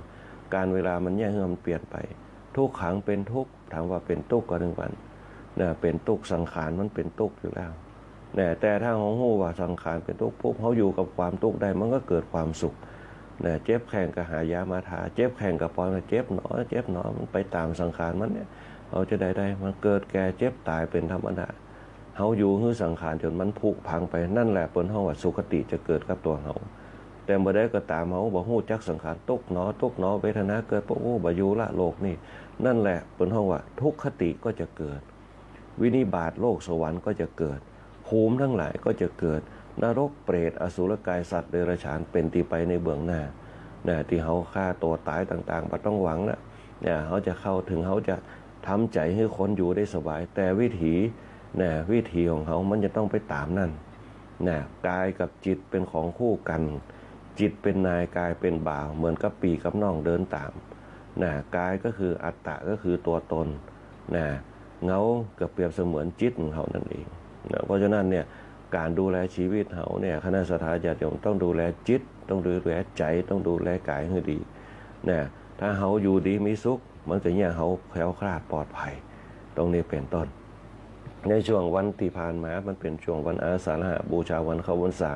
การเวลามันแย่เหื่อมเปลี่ยนไปทุกขังเป็นทุกข์ถามว่าเป็นทุกข์ก็หนึ่งวันเป็นทุกข์สังขารมันเป็นทุกข์อยู่แล้วแต่ถ้าเขาฮู้ว่าสังขารเป็นทุกข์ปุ๊บเขาอยู่กับความทุกข์ได้มันก็เกิดความสุขเจ็บแข้งก็หายามาทาเจ็บแข้งก็ปล่อยมาเจ็บหนอมันไปตามสังขารมันเนี่ยเขาจะได้มันเกิดแก่เจ็บตายเป็นธรรมดาเฮาอยู่คือสังขารจนมันผุพังไปนั่นแหละเปิ้นเฮาว่าสุคติจะเกิดกับตัวเฮาแต่บ่ได้ก็ตามเฮาบ่ฮู้จักสังขารตกหนอเวทนาเกิดปุ๊บบ่อยู่ละโลกนี่นั่นแหละเปิ้นเฮาว่าทุกขติก็จะเกิดวินิบาตโลกสวรรค์ก็จะเกิดภูมิทั้งหลายก็จะเกิดนรกเปรตอสุรกายสัตว์เดรัจฉานเป็นที่ไปในเบื้องหน้าที่เฮาฆ่าตัวตายต่างๆบ่ต้องหวังนะเฮาจะเข้าถึงเฮาจะทำใจให้คนอยู่ได้สบายแต่วิถีของเขามันจะต้องไปตามนั่นกายกับจิตเป็นของคู่กันจิตเป็นนายกายเป็นบ่าวเหมือนกับปีกับน้องเดินตามกายก็คืออัตตะก็คือตัวตนเงาก็เปรียบเสมือนจิตของเขานั่นเองเพราะฉะนั้นเนี่ยการดูแลชีวิตเขาเนี่ยคณะสัตยาญาติโยมต้องดูแลจิตต้องดูแลใจต้องดูแลกายให้ดีถ้าเขาอยู่ดีมีสุขมันก็เนี่ยเขาแคล้วคลาดปลอดภัยตรงนี้เป็นต้นในช่วงวันที่ผ่านมามันเป็นช่วงวันอาสาฬหบูชาวันเข้าพรรษา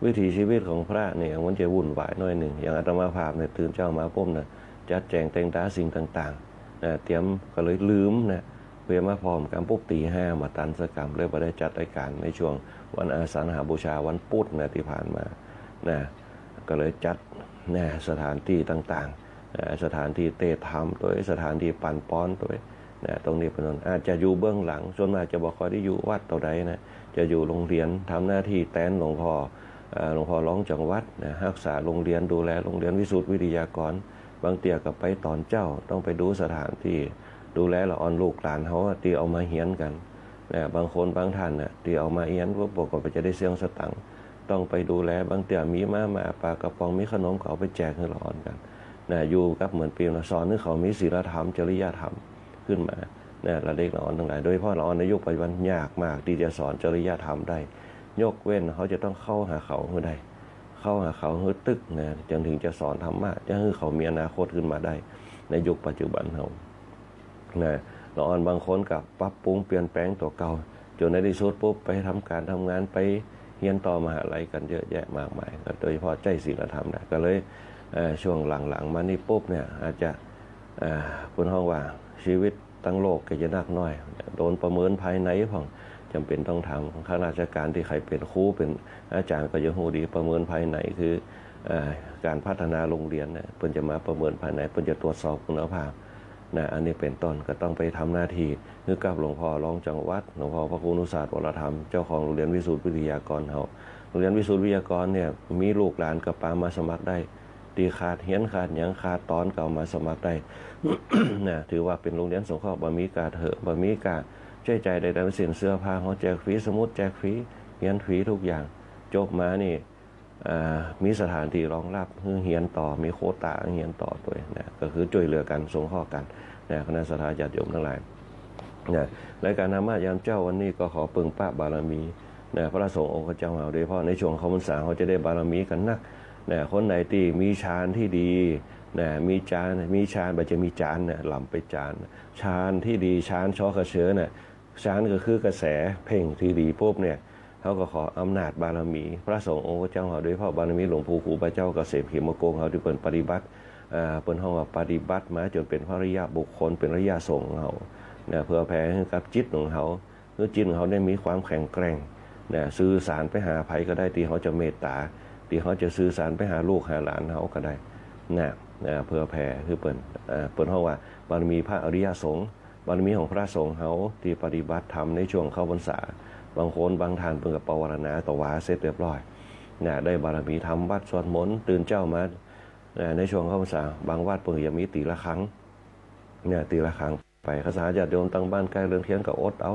วิถีชีวิตของพระเนี่ยมันจะวุ่นวายหน่อยหนึ่งอย่างอาตมาภาพเนี่ยตื่นเช้ามาปุ๊บเนี่ยจัดแจงแต่งตาสิ่งต่างๆเตรียมก็เลยลืมเพื่อมาพร้อมกันปุ๊บตี 5มาตันสกรรมเลยบ่ได้จัดรายการในช่วงวันอาสาฬหบูชาวันพุธที่ผ่านมาก็เลยจัดสถานที่ต่างๆสถานที่เตะธรรมตัวสถานที่ปั่นป้อนตัวตรงนี้เป็นต้นอาจจะอยู่เบื้องหลังส่วนมากจะบอกว่าได้อยู่วัดตัวใดจะอยู่โรงเรียนทำหน้าที่แทนหลวงพ่อร้องจังหวัดรักษาโรงเรียนดูแลโรงเรียนวิสุทธิวิทยากรบางเตี่ยกับไปตอนเจ้าต้องไปดูสถานที่ดูแลละอ่อนลูกหลานเขาที่เอามาเฮียนกันบางคนบางท่านที่เอามาเฮียนพวกบอกว่าจะได้เสียงสตังค์ต้องไปดูแลบางเตี่ยมีมาปลากระป๋องมีขนมเขาไปแจกให้ละอ่อนกันอยู่กับเหมือนปีนสอนให้เขามีศีลธรรมจริยธรรมขึ้นมาละเด็กละอ่อนทั้งหลายโดยเฉพาะละอ่อนในยุคปัจจุบันยากมากที่จะสอนจริยธรรมได้ ยกเว้นเขาจะต้องเข้าหาเขาเมื่อใดเข้าหาเขาเฮือตึกนะจนถึงจะสอนธรรมะจะให้เขามีอนาคตขึ้นมาได้ในยุคปัจจุบันเขานะเราอ่อนบางคนกับปรับปรุงเปลี่ยนแปลงตัวเก่าจนในที่สุดปุ๊บไปทำการทำงานไปเรียนต่อมหาลัยกันเยอะแยะมากมายโดยเฉพาะใจศีลธรรมนะก็เลยช่วงหลังๆมานี่ปุ๊บเนี่ยอาจจะเป็นห้องว่าชีวิตตั้งโลกก็จะนักน้อยโดนประเมินภายในของจำเป็นต้องทำข้าราชการที่ใครเป็นครูเป็นอาจารย์ก็จะหูดีประเมินภายในคือการพัฒนาโรงเรียนเนี่ยเพิ่นจะมาประเมินภายในเพิ่นจะตรวจสอบคุณภาพนะอันนี้เป็นต้นก็ต้องไปทำหน้าที่คือกับหลวงพ่อรองจังหวัดหลวงพ่อพระครูนุศาสตร์วรธรรมเจ้าของโรงเรียนวิสุทธิวิทยากรเขาโรงเรียนวิสุทธิวิทยากรเนี่ยมีลูกหลานกระปามาสมัครได้ตีขาดเฮียนขาดหยังขาดตอนเก่ามาสมัครได้ นะถือว่าเป็นโรงเรียนสงเคราะห์บะมีกาเถอะบะมีกาช่วยใจใดๆเสียนเสื้อผ้าเขาแจกฟรีสมุดแจกฟรีเฮียนฟรีทุกอย่างจบมานี่มีสถานที่รองรับเฮียนต่อมีโควต้าเฮียนต่อตัวนะก็คือช่วยเหลือกันสงเคราะห์กันนะคณะสัตยาญาติโยมทั้งหลายนะรายการธรรมะยามเจ้าวันนี้ก็ขอปึงป้าบารมีนะพระสงฆ์องค์เจ้าโดยเฉพาะในช่วงเข้าพรรษาเขาจะได้บารมีกันนักนะคนไหนที่มีฌานที่ดีนะมีฌานแบบจะมีฌานเนี่ยหล่ำไปฌานที่ดีฌานชอกระเชื้อเนี่ยฌานก็คือกระแสเพ่งที่ดีปุ๊บเนี่ยเขาก็ขออำนาจบารมีพระสงฆ์องค์เจ้าโดยเฉพาะบารมีหลวงปู่ครูพระเจ้าเกษมเขมโกงเขาที่เปิดปฏิบัติเปิดห้องว่าปฏิบัติมาจนเป็นพระอริยบุคคลเป็นอริยสงฆ์เขาเนี่ยเพื่อแผ่ให้กับจิตของเขาเพื่อจิตของเขาได้มีความแข็งแกร่งเนี่ยสื่อสารไปหาใครก็ได้ที่เขาจะเมตตาที่เขาจะสื่อสารไปหาลูกหาหลานเขาก็ได้นะเพื่อแผ่คือเปิดห้องว่าบารมีพระอริยสงฆ์บารมีของพระสงฆ์เขาที่ปฏิบัติธรรมในช่วงเข้าพรรษาบางคนบางท่านเพิ่งกับปวารณาตวาเสร็จเรียบร้อยนะได้บารมีทำวัดสวดมนต์ตื่นเจ้ามาในช่วงเข้าพรรษาบางวัดเพิ่งจะมีตีละครั้งเนี่ยตีละครั้งไปข้าราชญาติโยมตั้งบ้านใกล้เรือนเทียนกับอดเอา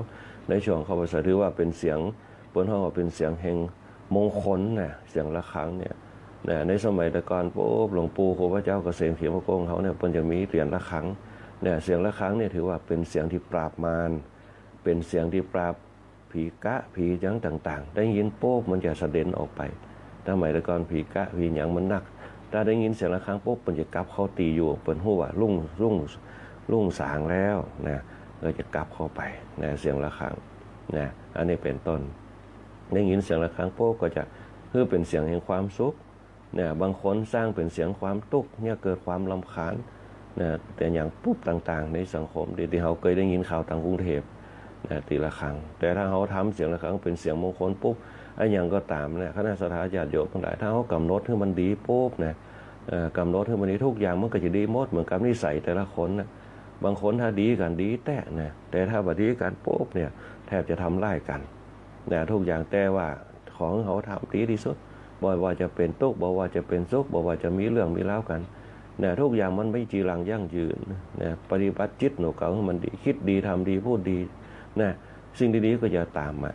ในช่วงเข้าพรรษาถือว่าเป็นเสียงเปิดห้องว่าเป็นเสียงแห่งมงคลนะเสียงละครั้งเนี่ยในสมัยแต่ก่อนปุ๊บหลวงปู่ครูพระเจ้าเกษมเขียวพระโกงเขาเนี่ยเพิ่นจะมีเหรียญละครั้งเนี่ยเสียงละครั้งเนี่ยถือว่าเป็นเสียงที่ปราบมารเป็นเสียงที่ปราบผีกะผีหยังต่างๆได้ยินปุ๊บมันจะสะเด็นออกไปสมัยแต่ก่อนผีกะผีหยังมันนักถ้าได้ยินเสียงละครั้งปุ๊บมันจะกลับเข้าตีอยู่เปิ้นฮู้ว่ารุ่งสางแล้วนะก็จะกลับเข้าไปนะเสียงละครั้งนะอันนี้เป็นต้นได้ยินเสียงละครั้งปุ๊บก็จะคือเป็นเสียงแห่งความสุขเนี่ยบางคนสร้างเป็นเสียงความทุกข์เนี่ยเกิดความรำคาญนะแต่อย่างปุ๊บต่างๆในสังคมที่เขาเคยได้ยินข่าวทางกรุงเทพนะตีละครั้งแต่ถ้าเขาทำเสียงละครั้งเป็นเสียงมงคลปุ๊บไอ้อย่างก็ตามเนี่ยคณะสัตยาญาติโยมทั้งหลายถ้าเขากำหนดให้มันดีปุ๊บนะกำหนดให้มันดีทุกอย่างมันก็จะดีหมดเหมือนกับนิสัยแต่ละคนนะบางคนถ้าดีกันดีแต่ถ้าบดีกันปุ๊บเนี่ยแทบจะทำไล่กันนะทุกอย่างแต่ว่าของเขาทำดีที่สุดบ่ว่าจะเป็นทุกข์บ่ว่าจะเป็นสุขบ่ว่าจะมีเรื่องมีเล่ากันเนี่ยทุกอย่างมันไม่จีรังยั่งยืนเนี่ยปฏิบัติจิตหนูเก่าให้มันดีคิดดีทำดีพูดดีเนี่ยสิ่งดีๆก็จะตามมา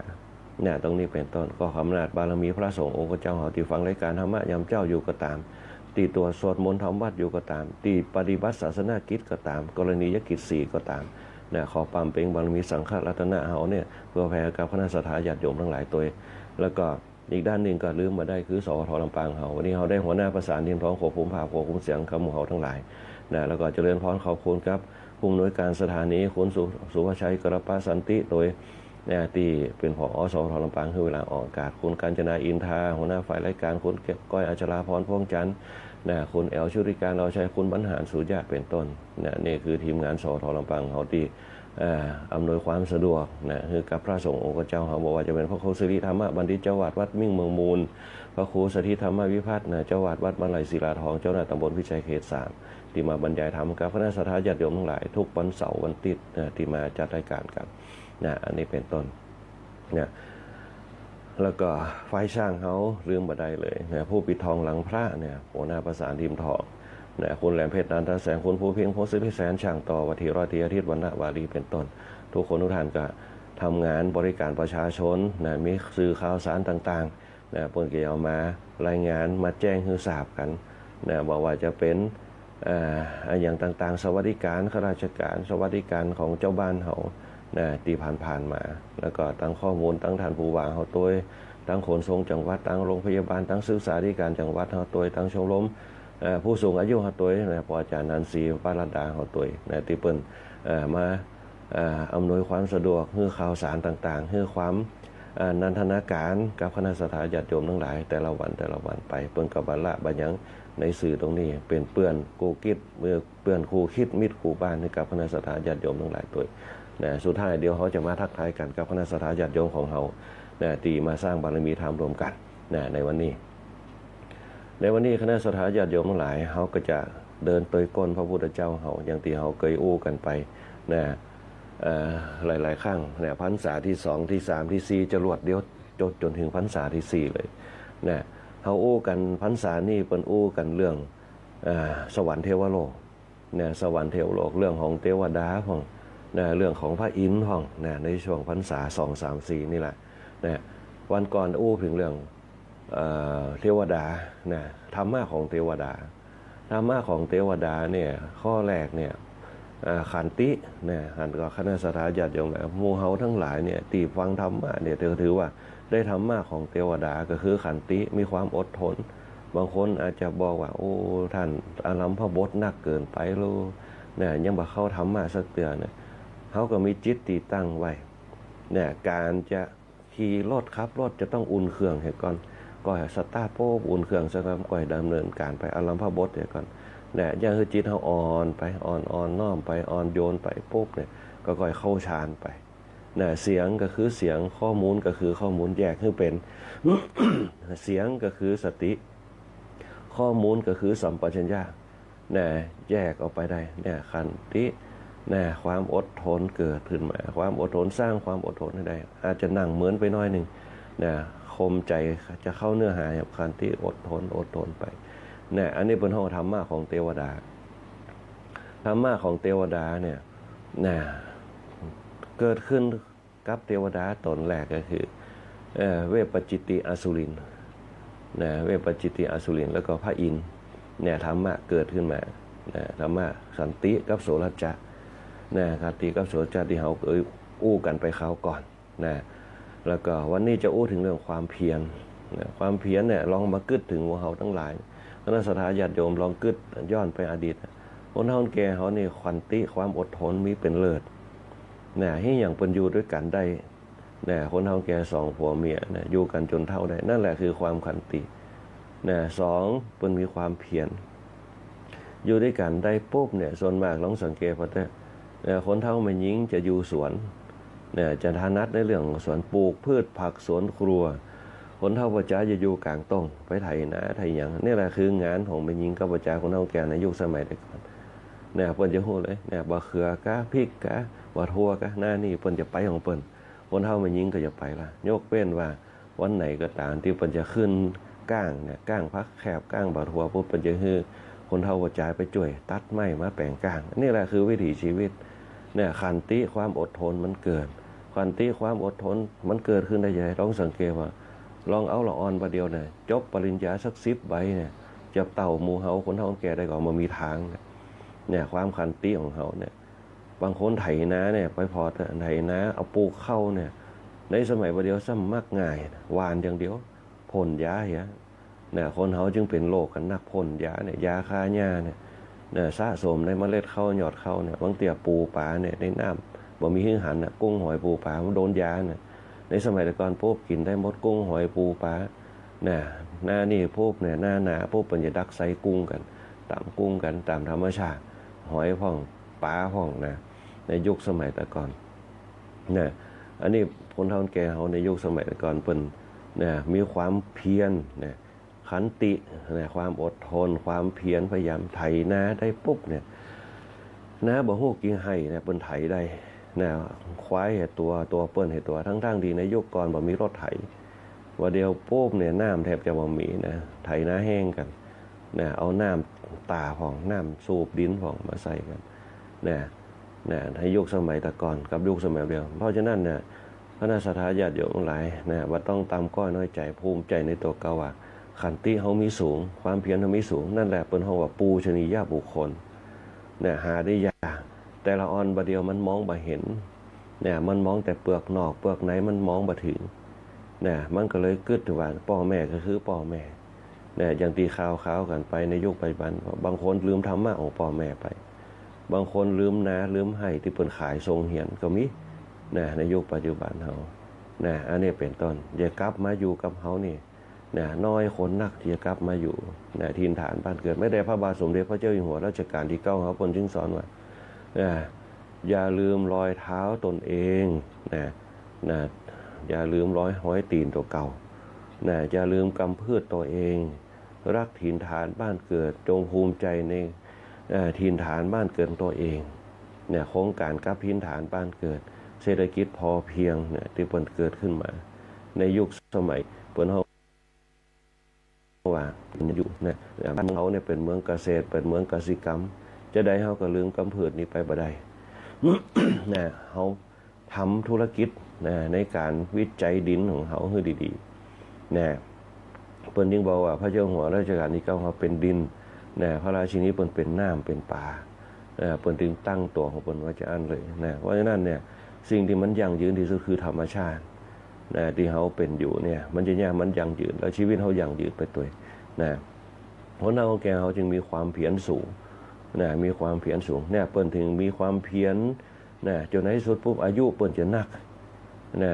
เนี่ยตรงนี้เป็นต้นก็อำนาจบารมีพระสงฆ์องค์เจ้าเขาที่ฟังรายการธรรมะยามเจ้าอยู่ก็ตามตีตัวสวดมนต์ทำวัดอยู่ก็ตามตีปฏิบัติศาสนากิจก็ตามกรณียกิจ4ก็ตามเนี่ยขอปามเพ็งบารมีสังฆรัตนะเฮาเนี่ยเพื่อแผ่กับคณะสัตยาญาติโยมทั้งหลายตัวแล้วก็อีกด้านหนึ่งก็ลืมมาได้คือสวทลำปางเฮาวันนี้เฮาได้หัวหน้าประสานทีมท้องควบคุมภาพควบคุมเสียงคำหมู่เฮาทั้งหลายนะแล้วก็เจริญพรขอบคุณครับผู้อำนวยการสถานีคุณสุภชัยกรปสันติโดยที่เป็นผอ.สวทลำปางคือเวลาออกอากาศคุณกาญจนาอินทาหัวหน้าฝ่ายรายการคุณก้อยอัชราพรพ่วงจันทร์คุณแอลชุติการเราใช้คุณบรรหารสุญญาเป็นต้นนี่คือทีมงานสวทลำปางเฮาที่อำนวยความสะดวกคือกับพระสงฆ์องค์เจ้าเขาบอกว่าจะเป็นพระครูสิริธรรมบัณฑิตเจ้าวาดวัดมิ่งเมืองมูลพระครูสถิธรรมวิพัฒน์เจ้าวาดวัดมาลัยศิลาทองเจ้าหน้าตำบลพิชัยเขต3ที่มาบรรยายธรรมกับคณะสัตยาญาติโยมทั้งหลายทุกวันเสาร์วันอาทิตย์ที่มาจัดรายการกันอันนี้เป็นต้นแล้วก็ไฟช่างเขาลืมบ่ได้เลยผู้ปิดทองหลังพระหัวหน้าประสานทีมทองคุณแหลมเพชรนันทแสงคุณภูเพียงพศิริแสนช่างต่อวัตถีร้อยตีอาทิตย์วันณวารีเป็นต้นทุกคนทุกท่านก็ทำงานบริการประชาชนมีสื่อข่าวสารต่างๆเปิดเกี่ยวมารายงานมาแจ้งให้ทราบกันบอกว่าจะเป็นอย่างต่างๆสวัสดิการข้าราชการสวัสดิการของเจ้าบ้านเขาตีผ่านมาแล้วก็ตั้งข้อมูลตั้งฐานผู้ว่าเขาตัว ทั้งขนส่งจังหวัดทั้งโรงพยาบาลทั้งศึกษาธิการจังหวัดเฮาตัวทั้งชมรมผู้สูงอายุเฮาตัวนะปอาจารย์นันทรีปารดาเฮาตัวนะที่เปิ้นมาอำนวยความสะดวกให้ข่าวสารต่างๆให้ความนันทนาการกับคณะสัตยาญาติโยมทั้งหลายแต่ละวันไปเปิ้นกับบรรละบัญญังในสื่อตรงนี้เป็นเปื้อนกูคิดเมื่อเปื้อนครูคิดมิตรครูบ้านให้กับคณะสัตยาญาติโยมทั้งหลายตัวนะสุดท้ายเดี๋ยวเขาจะมาทักทายกันกับคณะสัตยาญาติโยมของเรานะที่มาสร้างบารมีธรรมรวมกันนะในวันนี้คณะสัตยาญาติโยมทั้งหลายเขาก็จะเดินเตยก้นพระพุทธเจ้าเขาอย่างที่เขาเคยอู้กันไปนะหลายๆครั้งเนี่ยพรรษาที่2ที่3ที่4จะรวดเดียวจนถึงพรรษาที่4เลยนะเขาอู้กันพรรษานี่เปิ้นอู้กันเรื่องสวรรค์เทวโลกเนี่ยสวรรค์เทวโลกเรื่องของเทวดาของนะเรื่องของพระอินทร์ของนะในช่วงพรรษา2 3 4นี่แหละนะวันก่อนอู้ถึงเรื่องเทวดานะธรรมะของเทวดาเนี่ยข้อแรกเนี่ยขันติเนี่ยหันกับคณะสัตยาญาติโยมหมู่เฮาทั้งหลายเนี่ยตีฟังธรรมะเนี่ยถือว่าได้ธรรมะของเทวดาก็คือขันติมีความอดทนบางคนอาจจะบอกว่าโอ้ท่านอารัมภบทหนักเกินไปลูเนี่ยยังบ่เข้าธรรมะสักเตือนเนี่ยเฮาก็มีจิตตีตั้งไว้เนี่ยการจะขี่รถขับรถจะต้องอุ่นเครื่องให้ก่อนก่อยสตาร์ทโป๊บอุ่นเครื่องซะก่อนก่อยดำเนินการไปอารัมภบทให้ก่อนเนี่ยอย่างคือจิตเขาอ่อนไปอ่อนน้อมไปอ่อนโยนไปปุ๊บเนี่ยก็ค่อยเข้าฌานไปเนี่ยเสียงก็คือเสียงข้อมูลก็คือข้อมูลแยกให้เป็น เสียงก็คือสติข้อมูลก็คือสัมปชัญญะเนี่ยแยกออกไปได้เนี่ยขันติเนี่ยความอดทนเกิดขึ้นมาความอดทนสร้างความอดทนให้ได้อาจจะนั่งเหมือนไปน้อยนึงเนี่ยคมใจจะเข้าเนื้อหาแบบขันติอดทนไปเนี่ยอันนี้เป็นห้องธรรมะของเทวดาเนี่ยนะเกิดขึ้นกับเทวดาตนแรกก็คือเวปจิตติอสุรินนะเวปจิตติอสุรินแล้วก็พระอินทร์เนี่ยธรรมะเกิดขึ้นมานะธรรมะสันติกับโสรัจจะนะสันติกับโสรัจจะที่เขาอู้กันไปคราวก่อนนะแล้วก็วันนี้จะอู้ถึงเรื่องความเพียรนะความเพียรเนี่ยลองมากึศถึงว่าเขาทั้งหลายคณะสัตยาญาติโยมลองกึศย้อนไปอดีตคนเฒ่าแก่เขานี่ขันติความอดทนมีเป็นเลิศเนี่ยให้อย่างเป็นอยู่ด้วยกันได้เนี่ยคนเฒ่าแก่2ผัวเมียเนี่ยอยู่กันจนเฒ่าได้นั่นแหละคือความขันติเนี่ย2เป็นมีความเพียรอยู่ด้วยกันได้ปุ๊บเนี่ยส่วนมากลองสังเกตพอเนี่ยคนเฒ่าไม่ยิงจะอยู่สวนเนี่ยจะถนัดในเรื่องสวนปลูกพืชผักสวนครัวคนเฒ่าประจาจะอยู่กลางต้งไปไถนาไถหยังนี่แหละคืองานของแม่หญิงกับประจาคนเฒ่าแก่ในยุคสมัยแต่ก่อนเนี่ยเปิ้นจะฮู้เลยเนี่ยบ่เขือกะพริกกะบ่ทั่วกะหน้านี่เปิ้นจะไปของเปิ้นคนเฒ่าแม่หญิงก็จะไปละยกเว้นว่าวันไหนก็ตามที่เปิ้นจะขึ้นก้างเนี่ยก้างพักแคบก้างบ่ทั่วปุ๊บเปิ้นจะฮือคนเฒ่าประจาไปช่วยตัดไม้มาแปลงก้างนี่แหละคือวิถีชีวิตเนี่ยขันติความอดทนมันเกิดขันติความอดทนมันเกิดขึ้นได้ยังไงต้องสังเกตว่าลองเอาละอ่อนประเดียวเนี่ยจบปริญญาสัก10 ใบเนี่ยจะเต่าหมู่เฮาคนเฒ่าแก่ได้ก็มามีทางเนี่ยความขันติของเฮาเนี่ยบางคนไถนาเนี่ยไปพอไถนาเอาปลูกเข้าเนี่ยในสมัยประเดียวซ้ำมักง่ายหวานอย่างเดียวพ่นยาเหี้ยเนี่ยคนเฮาจึงเป็นโรคกันนักพ่นยาเนี่ยยาฆ่าหญ้าเนี่ยสะสมในเมล็ดข้าวยอดข้าวเนี่ยบางเตี่ยปูปลาเนี่ยในน้ำบ่มีหื้อหันน่ะกุ้งหอยปูปลามันโดนยาเนี่ยในสมัยแต่ก่อนปุ๊บกินได้หมดกุ้งหอยปูปลาเนี่ยหน้านี่ปุ๊บเนี่ยหน้าหนาปุ๊บมันจะดักไซกุ้งกันตามกุ้งกันตามธรรมชาติหอยพ่องปลาพ่องนะในยุคสมัยแต่ก่อนเนี่ยอันนี้คนเฒ่าแก่เฮาในยุคสมัยแต่ก่อนเพิ่นเนี่ยมีความเพียรเนี่ยขันติเนี่ยความอดทนความเพียรพยายามไถนาได้ปุ๊บเนี่ยนาบ่ฮู้กิ่งไห้เนี่ยเพิ่นไถได้นะควายเห็ดตัวเปิ้นเห็ดตัวทั้งๆดีในยุคก่อนบ่มีรถไถว่าเดียวปุ๊บเนี่ยน้ำแทบจะบ่มีนะไถนาแห้งกันนะเอาน้ำตาของน้ำสูบดินของมาใส่กันนะในยุคสมัยแต่ก่อนกับยุคสมัยเดียวเพราะฉะนั้นเนี่ยคณะสัตยาญาติโยมทั้งหลายนะว่าต้องตามก้อยน้อยใจภูมิใจในตัวเก่าว่าขันติเฮามีสูงความเพียรเฮามีสูงนั่นแหละเปิ้นเฮาว่าปูชนียบุคคลเนี่ยหาได้ยากแต่ละออนบะเดียวมันมองบ่เห็นเนี่ยมันมองแต่เปลือกนอกเปลือกในมันมองบ่ถึง เนี่ยมันก็เลยกึดถึงว่าพ่อแม่ก็คือพ่อแม่เนี่ยอย่างตีข่าวกันไปในยุคปัจจุบันบางคนลืมธรรมะของพ่อแม่ไปบางคนลืมนาลืมให้ที่เปิ่นขายทรงเหียนก็มีนะในยุคปัจจุบันเฮานะอันนี้เป็นต้นอย่ากลับมาอยู่กับเฮานี่นะน้อยคนนักที่จะกลับมาอยู่นะถิ่นฐานบ้านเกิดไม่ได้พระบาทสมเด็จพระเจ้าอยู่หัวรัชกาลที่9เฮาเพิ่นจึงสอนว่าอย่าลืมรอยเท้าตนเองนะอย่าลืมห้อยตีนตัวเก่าอย่าลืมกำพืชตัวเองรักถิ่นฐานบ้านเกิดจงภูมิใจในถิ่นฐานบ้านเกิดตัวเองโครงการกับถิ่นฐานบ้านเกิดเศรษฐกิจพอเพียงที่เปิดเกิดขึ้นมาในยุคสมัยเปิดเขาว่าอยู่บ้านเขาเป็นเมืองเกษตรเป็นเมืองกสิกรรมจะได้เขาก็ลืมกำพืชนี้ไปบ่ได้ เขาทำธุรกิจในการวิจัยดินของเขาให้ดีๆเปิ้นยิ่งบอกว่าพระเจ้าหัวรัชกาลที่9เขาเป็นดินพระราชินีเปิ้นเป็นน้ำเป็นป่าเปิ้นจึงตั้งตัวของเปิ้นว่าจะอันเลยเพราะฉะนั้นสิ่งที่มันยั่งยืนที่สุดคือธรรมชาติที่เขาเป็นอยู่มันจะมันยั่งยืนแล้วชีวิตเขายั่งยืนไปตัวเพราะนั้นแกเขาจึงมีความเพียรสูงมีความเพียรสูงเปิ้นถึงมีความเพียรจนในที่สุดปุ๊บอายุเปิ้นจะนัก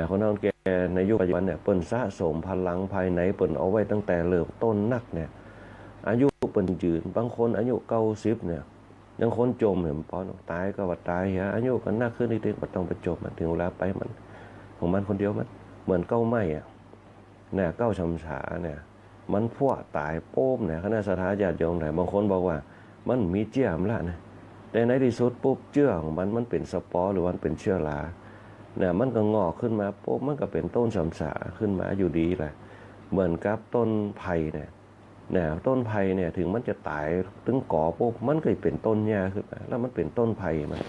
คนนั้นแกในยุคปัจจุบันเปิ้นสะสมพลังภายในเปิ้นเอาไว้ตั้งแต่เริ่มต้นนักอายุเปิ้นยืนบางคนอายุ90ยังคนจมเห็นปอนตายก็ว่าตายอายุก็นักขึ้นนิดนึงก็ต้องไปจบมันถึงเวลาไปมันของมันคนเดียวมันเหมือนเก้าไม้เก้าชำฉามันพวกตายโป้มคณะสถาญาติโยมบางคนบอกว่ามันมีเจี้ยมละแต่ในที่สุดปุ๊บเชื้อของมันเป็นสปอร์หรือมันเป็นเชื้อรามันก็งอกขึ้นมาปุ๊บมันก็เป็นต้นชำฉาขึ้นมาอยู่ดีแหละเหมือนกับต้นไผ่ต้นไผ่ถึงมันจะตายถึงก่อปุ๊บมันก็เป็นต้นหญ้าขึ้นมาแล้วมันเป็นต้นไผ่มัน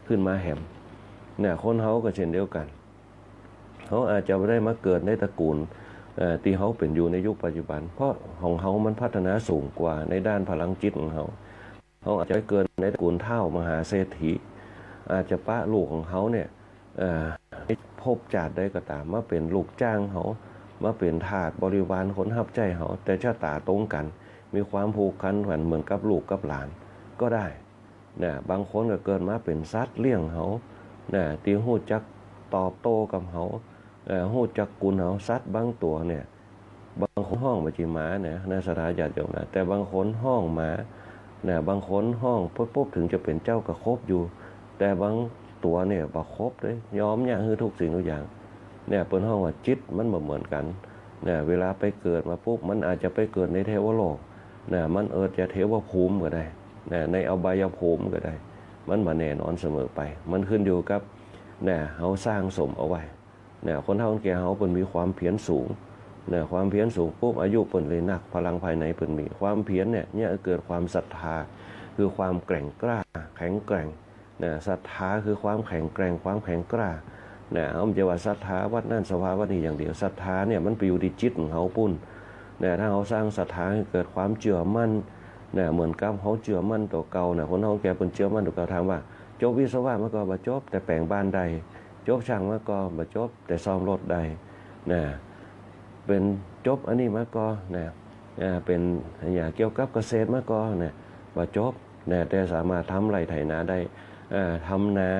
ขึ้นมาแหมคนเขาก็เช่นเดียวกันเขาอาจจะไม่ได้มาเกิดในตระกูลที่เขาเป็นอยู่ในยุคปัจจุบันเพราะของเขามันพัฒนาสูงกว่าในด้านพลังจิตของเขาอาจจะเกิดในตระกูลเท่ามหาเศรษฐีอาจจะป้าลูกของเขาพบจาดได้ก็ตามมาเป็นลูกจ้างเขามาเป็นทาสบริวารคนรับใจเขาแต่ชะตาตรงกันมีความผูกพันเหมือนกับลูกกับหลานก็ได้บางคนก็เกิดมาเป็นสัตว์เลี้ยงเขาตีหูจักตอบโต้กับเขาหูจักกุลเขาสัตว์บางตัวบางคนห้องมาจีหมาในสถาญาติโยมแต่บางคนห้องหมาบางคนห้องปุ๊บถึงจะเป็นเจ้ากระคบอยู่แต่บางตัวบ่ครบเลยยอมคือทุกสิ่งทุกอย่างเปิ้นห้องว่าจิตมันบ่เหมือนกันเวลาไปเกิดมาปุ๊บมันอาจจะไปเกิดในเทวโลกมันจะเทวภูมิก็ได้ในอบายภูมิก็ได้มันบ่แน่นอนเสมอไปมันขึ้นอยู่กับเฮาสร้างสมเอาไว้คนเฒ่าคนแก่เฮาเปิ้นมีความเพียรสูงความเพียรสูงปุ๊บอายุเปิ้นเลยนักพลังภายในเปิ้นมีความเพียรเกิดความศรัทธาคือความแกร่งกล้าแข็งแกร่งศรัทธาคือความแข็งแกร่งความแข็งกล้าเอาไม่ใช่ว่าศรัทธาวัดนั่นสภาวัดนี้อย่างเดียวศรัทธามันไปอยู่ที่จิตของเขาปุ้นถ้าเขาสร้างศรัทธาให้เกิดความเชื่อมั่นเหมือนกับเขาเชื่อมั่นตัวเก่าคนเฮาแก่เปิ้นเชื่อมั่นตัวเก่าถามว่าจบวิศวะมาก็บ่จบแต่แปลงบ้านได้จบช่างมาก็บ่จบแต่ซ่อมรถได้เป็นจบอันนี้มาก็เป็นอย่างเกี่ยวกับเกษตรมาก็บ่จบแต่สามารถทำไร่ไถนาได้ทำนา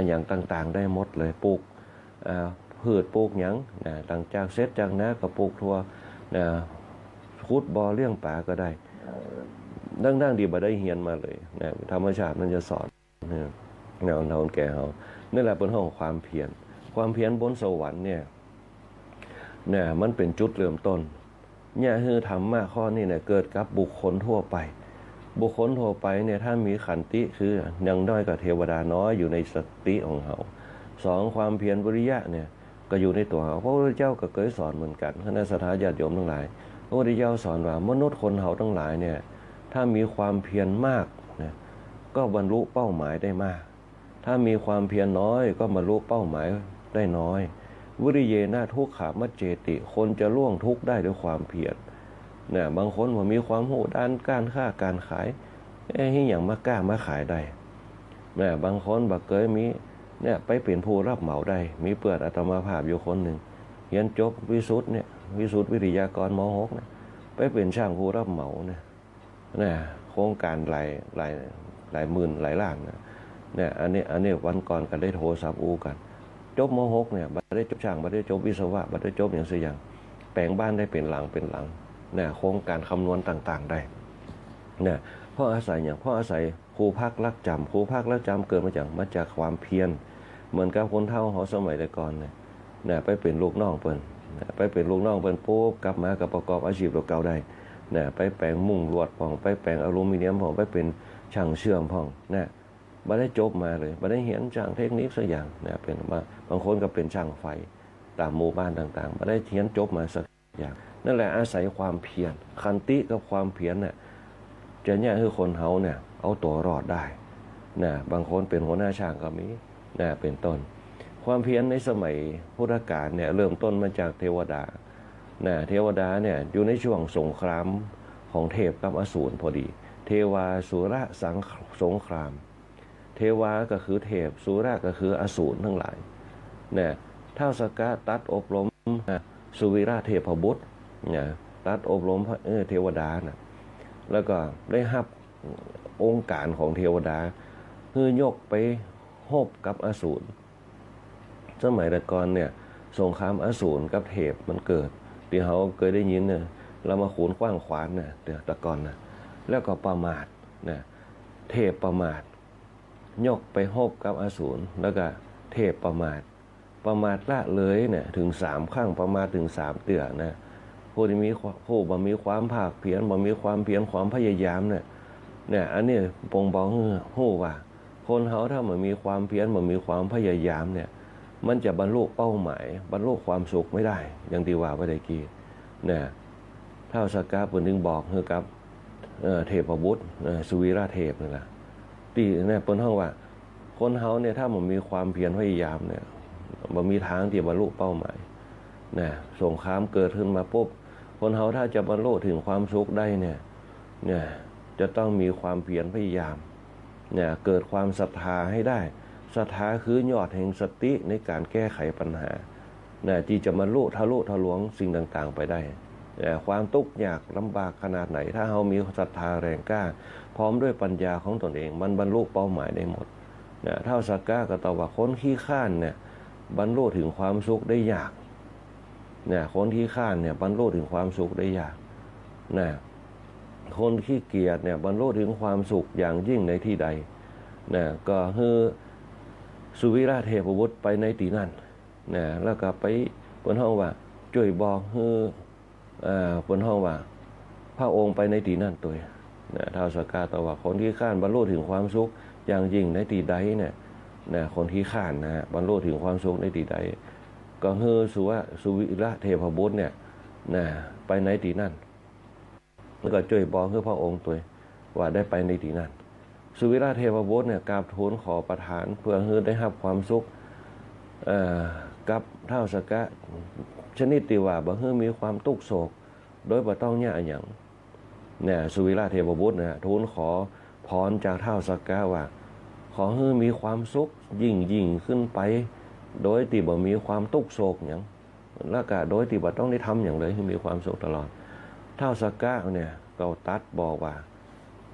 อย่างต่างๆได้หมดเลยปลูกพืชปลูกหยังหลังจากเสร็จจากนาก็ปลูกทั่วขุดบ่อเลี้ยงปลาก็ได้ดังๆดีบ่ได้เรียนมาเลยธรรมชาติมันจะสอนแนวเราแก่เฮานั่นแหละเป็นห้องความเพียรบนสวรรค์มันเป็นจุดเริ่มต้นคือธรรมะข้อนี้เกิดกับบุคคลทั่วไปถ้ามีขันติคือยังน้อยกว่าเทวดาน้อยอยู่ในสติของเขาสองความเพียรวิริยะก็อยู่ในตัวเขาพระพุทธเจ้าก็เคยสอนเหมือนกันคณะสัตยาติโยมทั้งหลายพระพุทธเจ้าสอนว่ามนุษย์คนเขาทั้งหลายถ้ามีความเพียรมากก็บรรลุเป้าหมายได้มากถ้ามีความเพียรน้อยก็บรรลุเป้าหมายได้น้อยวิริเยนะทุกขามัจเจติคนจะล่วงทุกข์ได้ด้วยความเพียรบางคนว่ามีความโหด้านการค้าการขายให้อย่างมากล้ามาขายได้บางคนบักเกยมีไปเป็นผู้รับเหมาได้มีเปิดอาตมาภาพอยู่คนหนึ่ง เรียนจบวิสุทธ์เนี่ยวิสุทธ์วิทยากรม.6เนี่ยไปเป็นช่างผู้รับเหมาเนี่ยโครงการหลายหมื่นหลายล้านเนี่ยอันนี้วันก่อนกันได้โทรศัพท์อูกันจบม.6เนี่ยบัดได้จบช่างบัดได้จบวิศวะบัดได้จบอย่างสิอย่างแปลงบ้านได้เป็นหลังเนี่ยโครงการคำนวณต่างๆได้เนี่ยเพราะอาศัยอย่างเพราะอาศัยครูพักรักจำเกิดมาจากความเพียรเหมือนกับคนเฒ่าหอสมัยแต่ก่อนเนี่ยไปเป็นลูกน้องเปิ้นไปเป็นลูกน้องเปิ้นปุ๊บกลับมากับประกอบอาชีพเก่าได้เนี่ยไปแปลงมุ้งลวดผ่องไปแปลงอลูมิเนียมผ่องไปเป็นช่างเชื่อมผ่องเนี่ยบ่ได้จบมาเลยบ่ได้เรียนช่างเทคนิคสักอย่างเนี่ยเป็นบางคนก็เป็นช่างไฟตามหมู่บ้านต่างๆบ่ได้เรียนจบมาสักอย่างนั่นแหละอาศัยความเพียรขันติกับความเพียรเนี่ยจะเนี่ยคือคนเฮาเนี่ยเอาตัวรอดได้นะบางคนเป็นหัวหน้าช่างก็มีนะเป็นต้นความเพียรในสมัยพุทธกาลเนี่ยเริ่มต้นมาจากเทวดานะเทวดาเนี่ยอยู่ในช่วงสงครามของเทพกับอสูรพอดีเทวาสุรสงครามเทวาก็คือเทพสุรก็คืออสูรทั้งหลายเนี่ยท้าวสักกะตัดอบรมสุวิราเทพบุตรเนี่ยตัดอบรมเทวดานะแล้วก็ได้รับองค์การของเทวดาคือยกไปโฮบกับอสูรสมัยแต่ก่อนเนี่ยสงครามอสูรกับเทพมันเกิดที่เขาเคยได้ยินเนี่ยเรามาขูนขว้างขวานเนี่ยแต่ก่อนนะแล้วก็ประมาทนะเทพประมาทยกไปโฮบกับอสูรแล้วก็เทพประมาทละเลยเนี่ยถึง3ครั้งประมาทถึง3เตือนะผู้ที่มีบ่มีความภาคเพียรบ่มีความเพียรความพยายามเนี่ยอันนี้ปงบอกฮู้ว่าคนเฮาถ้ามันมีความเพียรมันมีความพยายามเนี่ยมันจะบรรลุเป้าหมายบรรลุความสุขไม่ได้อย่างที่ว่าไว้ตะกี้เนี่ยท้าวสักกะเพิ่นถึงบอกคือกับเทพบุตรสุวิราเทพนี่ล่ะที่เนี่ยเพิ่นฮ้องว่าคนเฮาเนี่ยถ้ามันมีความเพียรพยายามเนี่ยบ่มีทางที่บรรลุเป้าหมายนะสงครามเกิดขึ้นมาปุ๊บคนเฮาถ้าจะบรรลุถึงความสุขได้เนี่ยจะต้องมีความเพียรพยายามเนี่ยเกิดความศรัทธาให้ได้ศรัทธาคือยอดแห่งสติในการแก้ไขปัญหาที่จะบรรลุทะลวงสิ่งต่างๆไปได้ความทุกข์ยากลำบากขนาดไหนถ้าเรามีศรัทธาแรงกล้าพร้อมด้วยปัญญาของตนเองมันบรรลุเป้าหมายได้หมดท้าวสักกะก็ตอบว่าคนขี้ข้านเนี่ยบรรลุถึงความสุขได้ยากคนขี้ข้านเนี่ยบรรลุถึงความสุขได้ยากคนขี้เกียจเนี่ยบรรลุถึงความสุขอย่างยิ่งในที่ใดก็คือสุวิราเทพบุตรไปในที่นั่นแล้วก็ไปเพิ่นฮ้องว่าช่วยบอกคือเพิ่นฮ้องว่าพระองค์ไปในที่นั่นตัวท้าวสักกะตอบว่าคนขี้ข้านบรรลุถึงความสุขอย่างยิ่งในที่ใดเนี่ยคนขี้ข้านบรรลุถึงความสุขในที่ใดก็คือสุวิราเทพบุตรเนี่ยไปในที่นั่นแล้วก็ช่วยบอกคือพระองค์ตัวว่าได้ไปในที่นั่นสุวิราเทพบุตรเนี่ยกราบทูลขอประทานเพื่อให้ได้รับความสุขกับท้าวสักกะชนิดที่ว่าบ่ให้มีความทุกข์โศกโดยบ่ต้องยากหยังสุวิราเทพบุตรทูลขอพรจากท้าวสักกะว่าขอให้มีความสุขยิ่งขึ้นไปโดยที่บ่มีความทุกข์โศกหยังแล้วก็โดยที่บ่ต้องได้ทำอย่างเลยให้มีความสุขตลอดท้าวสักกะเนี่ยก็ตัดบอกว่า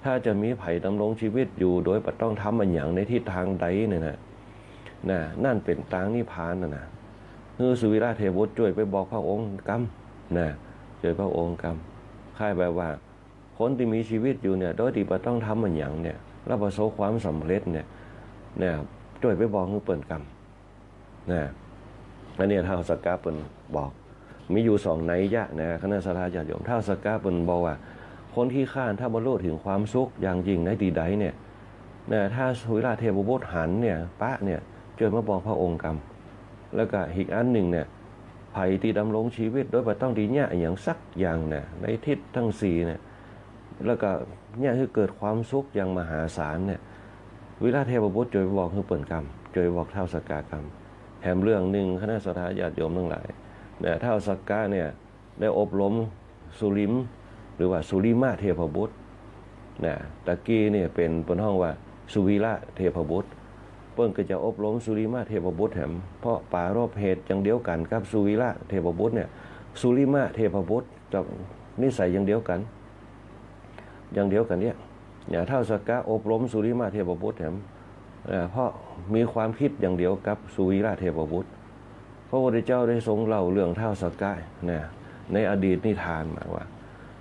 ถ้าจะมีไผ่ดำรงชีวิตอยู่โดยบ่ต้องทำมันอย่างในทิศทางใดเนี่ยนั่นเป็นทางนิพพานนะคือสุวิราเทพบุตรช่วยไปบอกพระองค์กรรมช่วยพระองค์กรรมค่ายแบบว่าคนที่มีชีวิตอยู่เนี่ยโดยที่บ่ต้องทำมันอย่างเนี่ยแล้วประสบความสำเร็จเนี่ยช่วยไปบอกคือเปิ่นกรรมอันนี้ท้าวสักกะเปิ่นบอกมีอยู่2นัยยะคณะสัทธาญาติโยมท้าวสักกะเปิ่นบอกว่าคนที่ข้านถ้าบรรลุถึงความสุขอย่างยิ่งในที่ใดเนี่ยถ้าสุวิราเทพบุตรหันเนี่ยปะเนี่ยช่วยมาบอกพระองค์กรรมแล้วก็อีกอันหนึ่งเนี่ยไผ่ที่ดำรงชีวิตโดยบ่ต้องดีเนี่ยอย่างสักอย่างในทิศทั้ง4เนี่ยแล้วก็เนี่ยคือเกิดความสุขอย่างมหาศาลเนี่ยวิราเทพบุตรช่วยบอกคือเปิ่นกรรมช่วยบอกท้าวสักกะกรรมแถมเรื่องหนึ่งคณะสัทธาญาติโยมทั้งหลายท้าวสักกะเนี่ยได้อบรมสุริมหรือว่าสุริมาเทพบุตรตะกี้เนี่ยเป็นเปิ้นฮ้องว่าสุวิระเทพบุตร เปิ้นก็จะอบรมสุริมาเทพบุตรแถมเพราะปารบเหตุอย่างเดียวกันกับสุวิระเทพบุตรเนี่ยสุริมาเทพบุตรกับนิสัยอย่างเดียวกันเนี่ยเท่าสักกะอบรมสุริมาเทพบุตรแถมเพราะมีความคิดอย่างเดียวกับสุวิระเทพบุตรพระพุทธเจ้าได้ทรงเล่าเรื่องเท่าสักกะเนี่ยในอดีตนิทานมาว่า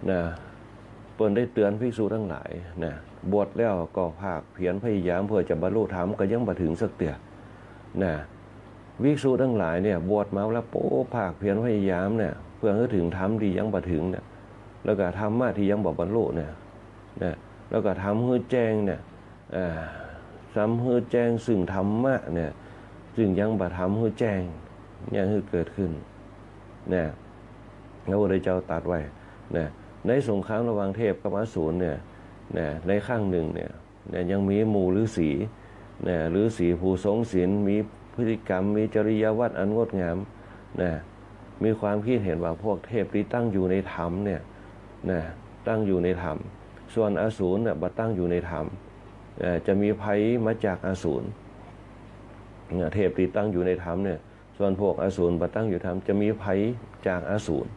นะเปิ้นได้เตือนภิกษุทั้งหลายนะบวชแล้วก็ภาคเพียรพยายามเพื่อจะบรรลุธรรมก็ยังบ่ถึงสักเตือนะภิกษุทั้งหลายเนี่ยบวชมาแล้วโป้ภาคเพียรพยายามเนี่ยเพื่อให้ถึงธรรมที่ยังบ่ถึงเนี่ยแล้วก็ธรรมะที่ยังบ่บรรลุเนี่ยนะแล้วก็ทำให้แจ้งเนี่ยทำให้แจ้งซึ่งธรรมะเนี่ยซึ่งยังบ่ทำให้แจ้งเนี่ยคือเกิดขึ้นเนี่ยพระพุทธเจ้าตรัสไว้เนี่ยในสงครามระหว่างเทพกับอสูรเนี่ยในข้างหนึ่งเนี่ยยังมีหมู่ฤาษีฤาษีผู้ทรงศีลมีพฤติกรรมมีจริยวัตรอันงดงามมีความคิดเห็นว่าพวกเทพที่ตั้งอยู่ในธรรมเนี่ยตั้งอยู่ในธรรมส่วนอสูรเนี่ยบ่ตั้งอยู่ในธรรมจะมีภัยมาจากอสูรเทพที่ตั้งอยู่ในธรรมเนี่ยส่วนพวกอสูรบ่ตั้งอยู่ธรรมจะมีภัยจากอสูร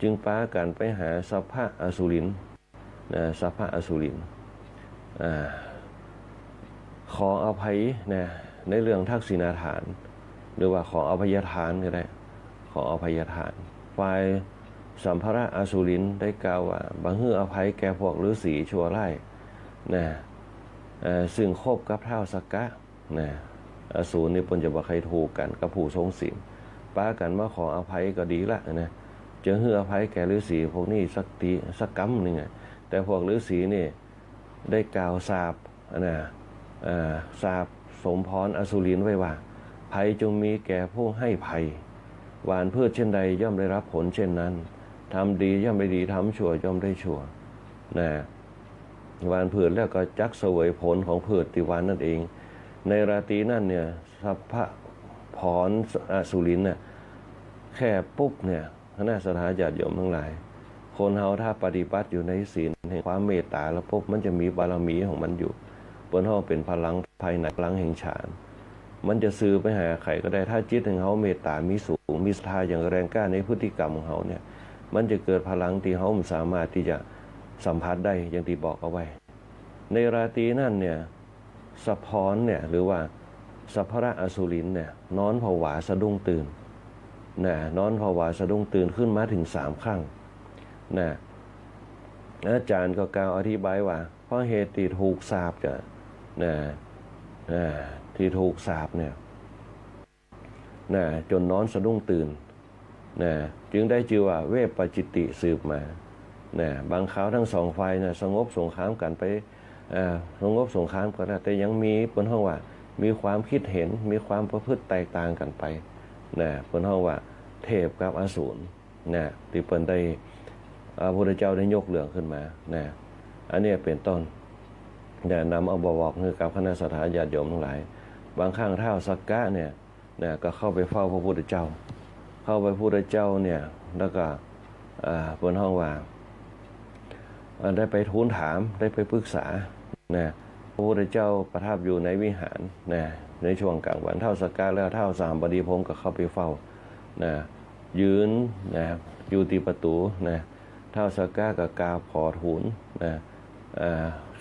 จึงปากันไปหาสัพพะอสุรินสัพพะอสุรินขออภัยในเรื่องทักษิณาทานหรือว่าขออภัยทานก็ได้ขออภัยทานฝ่ายสัมภระอสุรินได้กล่าวว่าบังฮื้ออภัยแก่พวกฤาษีชั่วร้ายซึ่งคบกับท้าวสักกะอสูรนี่เพิ่นจะบ่ใครถูกกันกับผู้ทรงศีลปากันมาขออภัยก็ดีละจะฮื้ออภัยแก่ฤาษีพวกนี้สักกำนึงแต่พวกฤาษีนี่ได้กล่าวสาปสาปสมพรอสุรินไว้ว่าภัยจงมีแก่ผู้ให้ภัยหวานพืชเช่นใดย่อมได้รับผลเช่นนั้นทำดีย่อมได้ดีทำชั่วย่อมได้ชั่วหวานพืชแล้วก็จักเสวยผลของพืชที่หวานนั่นเองในราตรีนั่นเนี่ยสัพพะพรอสุรินน่ะแค่ปุ๊บเนี่ยคณะสัทธาญาติโยมทั้งหลายคนเฮาถ้าปฏิบัติอยู่ในศีลแห่งความเมตตาแล้วปุ๊บมันจะมีบารมีของมันอยู่บนห้องเป็นพลังภายในพลังแห่งฌานมันจะซื้อไปหาใครก็ได้ถ้าจิตของเฮาเมตตามีสูงมีศรัทธาอย่างแรงกล้าในพฤติกรรมของเฮาเนี่ยมันจะเกิดพลังที่เฮาสามารถที่จะสัมผัสได้อย่างที่บอกเอาไว้ในราตรีนั่นเนี่ยสัพพรเนี่ยหรือว่าสัพพระอสุรินเนี่ยนอนผวาสะดุ้งตื่นนอนผวาสะดุ้งตื่นขึ้นมาถึง3 ครั้งอาจารย์ก็กล่าวอธิบายว่าเพราะเหตุที่ถูกสาปที่ถูกสาปเนี่ยจนนอนสะดุ้งตื่นจึงได้ชื่อว่าเวปปจิตติสืบมาบางคราวทั้งสองฝ่ายสงบสงครามกันไปสงบสงครามกันแต่ยังมีบนห้องว่ามีความคิดเห็นมีความประพฤติแตกต่างกันไปบนห้องว่าเทพกับอสูรที่เปิ้นได้พระพุทธเจ้าได้ยกเรื่องขึ้นมาอันนี้เป็นต้นนำเอาบอกให้กับคณะสัทธาญาติโยมทั้งหลายบางครั้งท้าวสักกะเนี่ยก็เข้าไปเฝ้าพระพุทธเจ้าเข้าไปพระพุทธเจ้าเนี่ยแล้วก็บนห้องว่าได้ไปทูลถามได้ไปปรึกษาพระพุทธเจ้าประทับอยู่ในวิหารในช่วงกลางวันท้าวสักกะแล้วท้าวสามบดีพรหมก็เข้าไปเฝ้ายืนอยู่ที่ประตูท้าวสักกะก็กราบขอทูล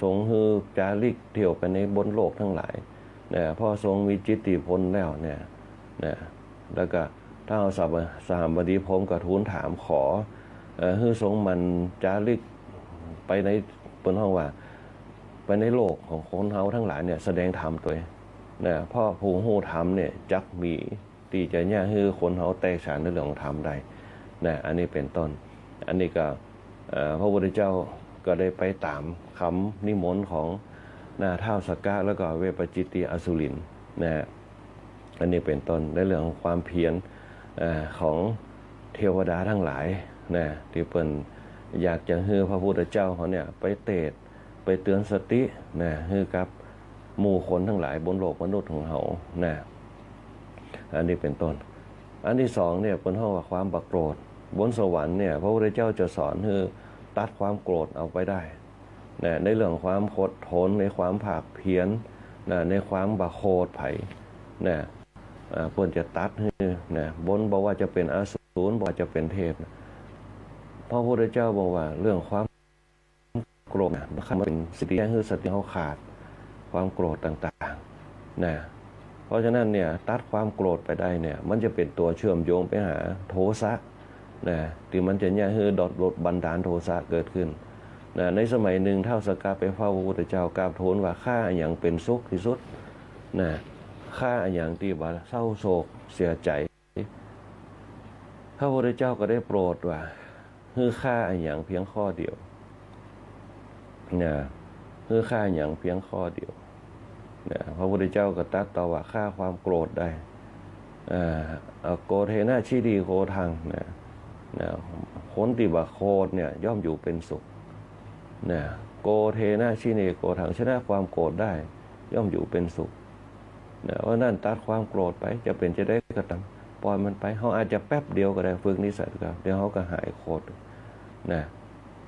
ทรงฮือจาริกเที่ยวไปในบนโลกทั้งหลายพอทรงมีจิตติพลแล้วแล้วก็ท้าวสามบดีพรหมก็ทูลถามขอฮือทรงมันจาริกไปในบนห้องว่าไปในโลกของคนเฮาทั้งหลายเนี่ยแสดงธรรมตัวเพราะผู้ฮู้ธรรมเนี่ยจักมีตีจะเนี่ยฮือคนเฮาแตกฉานในเรื่องของธรรมได้อันนี้เป็นต้นอันนี้ก็พระพุทธเจ้าก็ได้ไปตามคำนิมนต์ของท้าวสักกะแล้วก็เวปปจิตติอสุรินอันนี้เป็นต้นในเรื่องของความเพียรของเทวดาทั้งหลายที่เพิ่นอยากจะให้พระพุทธเจ้าเขาเนี่ยไปเตือนสติให้กับหมู่คนทั้งหลายบนโลกมนุษย์ของเขาอันนี้เป็นต้นอันที่สองเนี่ยเป็นห้องว่าความบักโกรธบนสวรรค์เนี่ยพระพุทธเจ้าจะสอนให้ตัดความโกรธเอาไปได้ในเรื่องความอดทนในความภาคเพียร นะในความบาโคดไผ่นะเพิ่นจะตัดให้นะบนบอกว่าจะเป็นอสูรบอกว่าจะเป็นเทพพระพุทธเจ้าบอกว่าเรื่องความโกรธนะมันเป็นสิ่งที่ให้สติเขาขาดความโกรธต่างๆนะเพราะฉะนั้นเนี่ยตัดความโกรธไปได้เนี่ยมันจะเป็นตัวเชื่อมโยงไปหาโทสะนะที่มันจะเนี่ยให้ดอดลดบันดาลโทสะเกิดขึ้นนะในสมัยหนึ่งเท่าสกาไปเฝ้าพระพุทธเจ้ากราบทูลว่าข้าอย่างเป็นสุขที่สุดนะข้าอย่างที่ว่าเศร้าโศกเสียใจพระพุทธเจ้าก็ได้โปรดว่าคือข้าอย่างเพียงข้อเดียวนะคือข้าอย่างเพียงข้อเดียวนะพระพุทธเจ้าก็ตรัสต่อว่าฆ่าความโกรธได้โกเทนะชิดีโคทังนะคนที่บาโคดเนี่ยย่อมอยู่เป็นสุขนะโกเทนะชินีโกทังชนะความโกรธได้ย่อมอยู่เป็นสุขนะเพราะนั่นตัดความโกรธไปจะเป็นจะได้ก็ตามปล่อยมันไปเขาอาจจะแป๊บเดียวก็ได้ฝึกนิสัยครับเดี๋ยวเขาก็หายโกรธนะ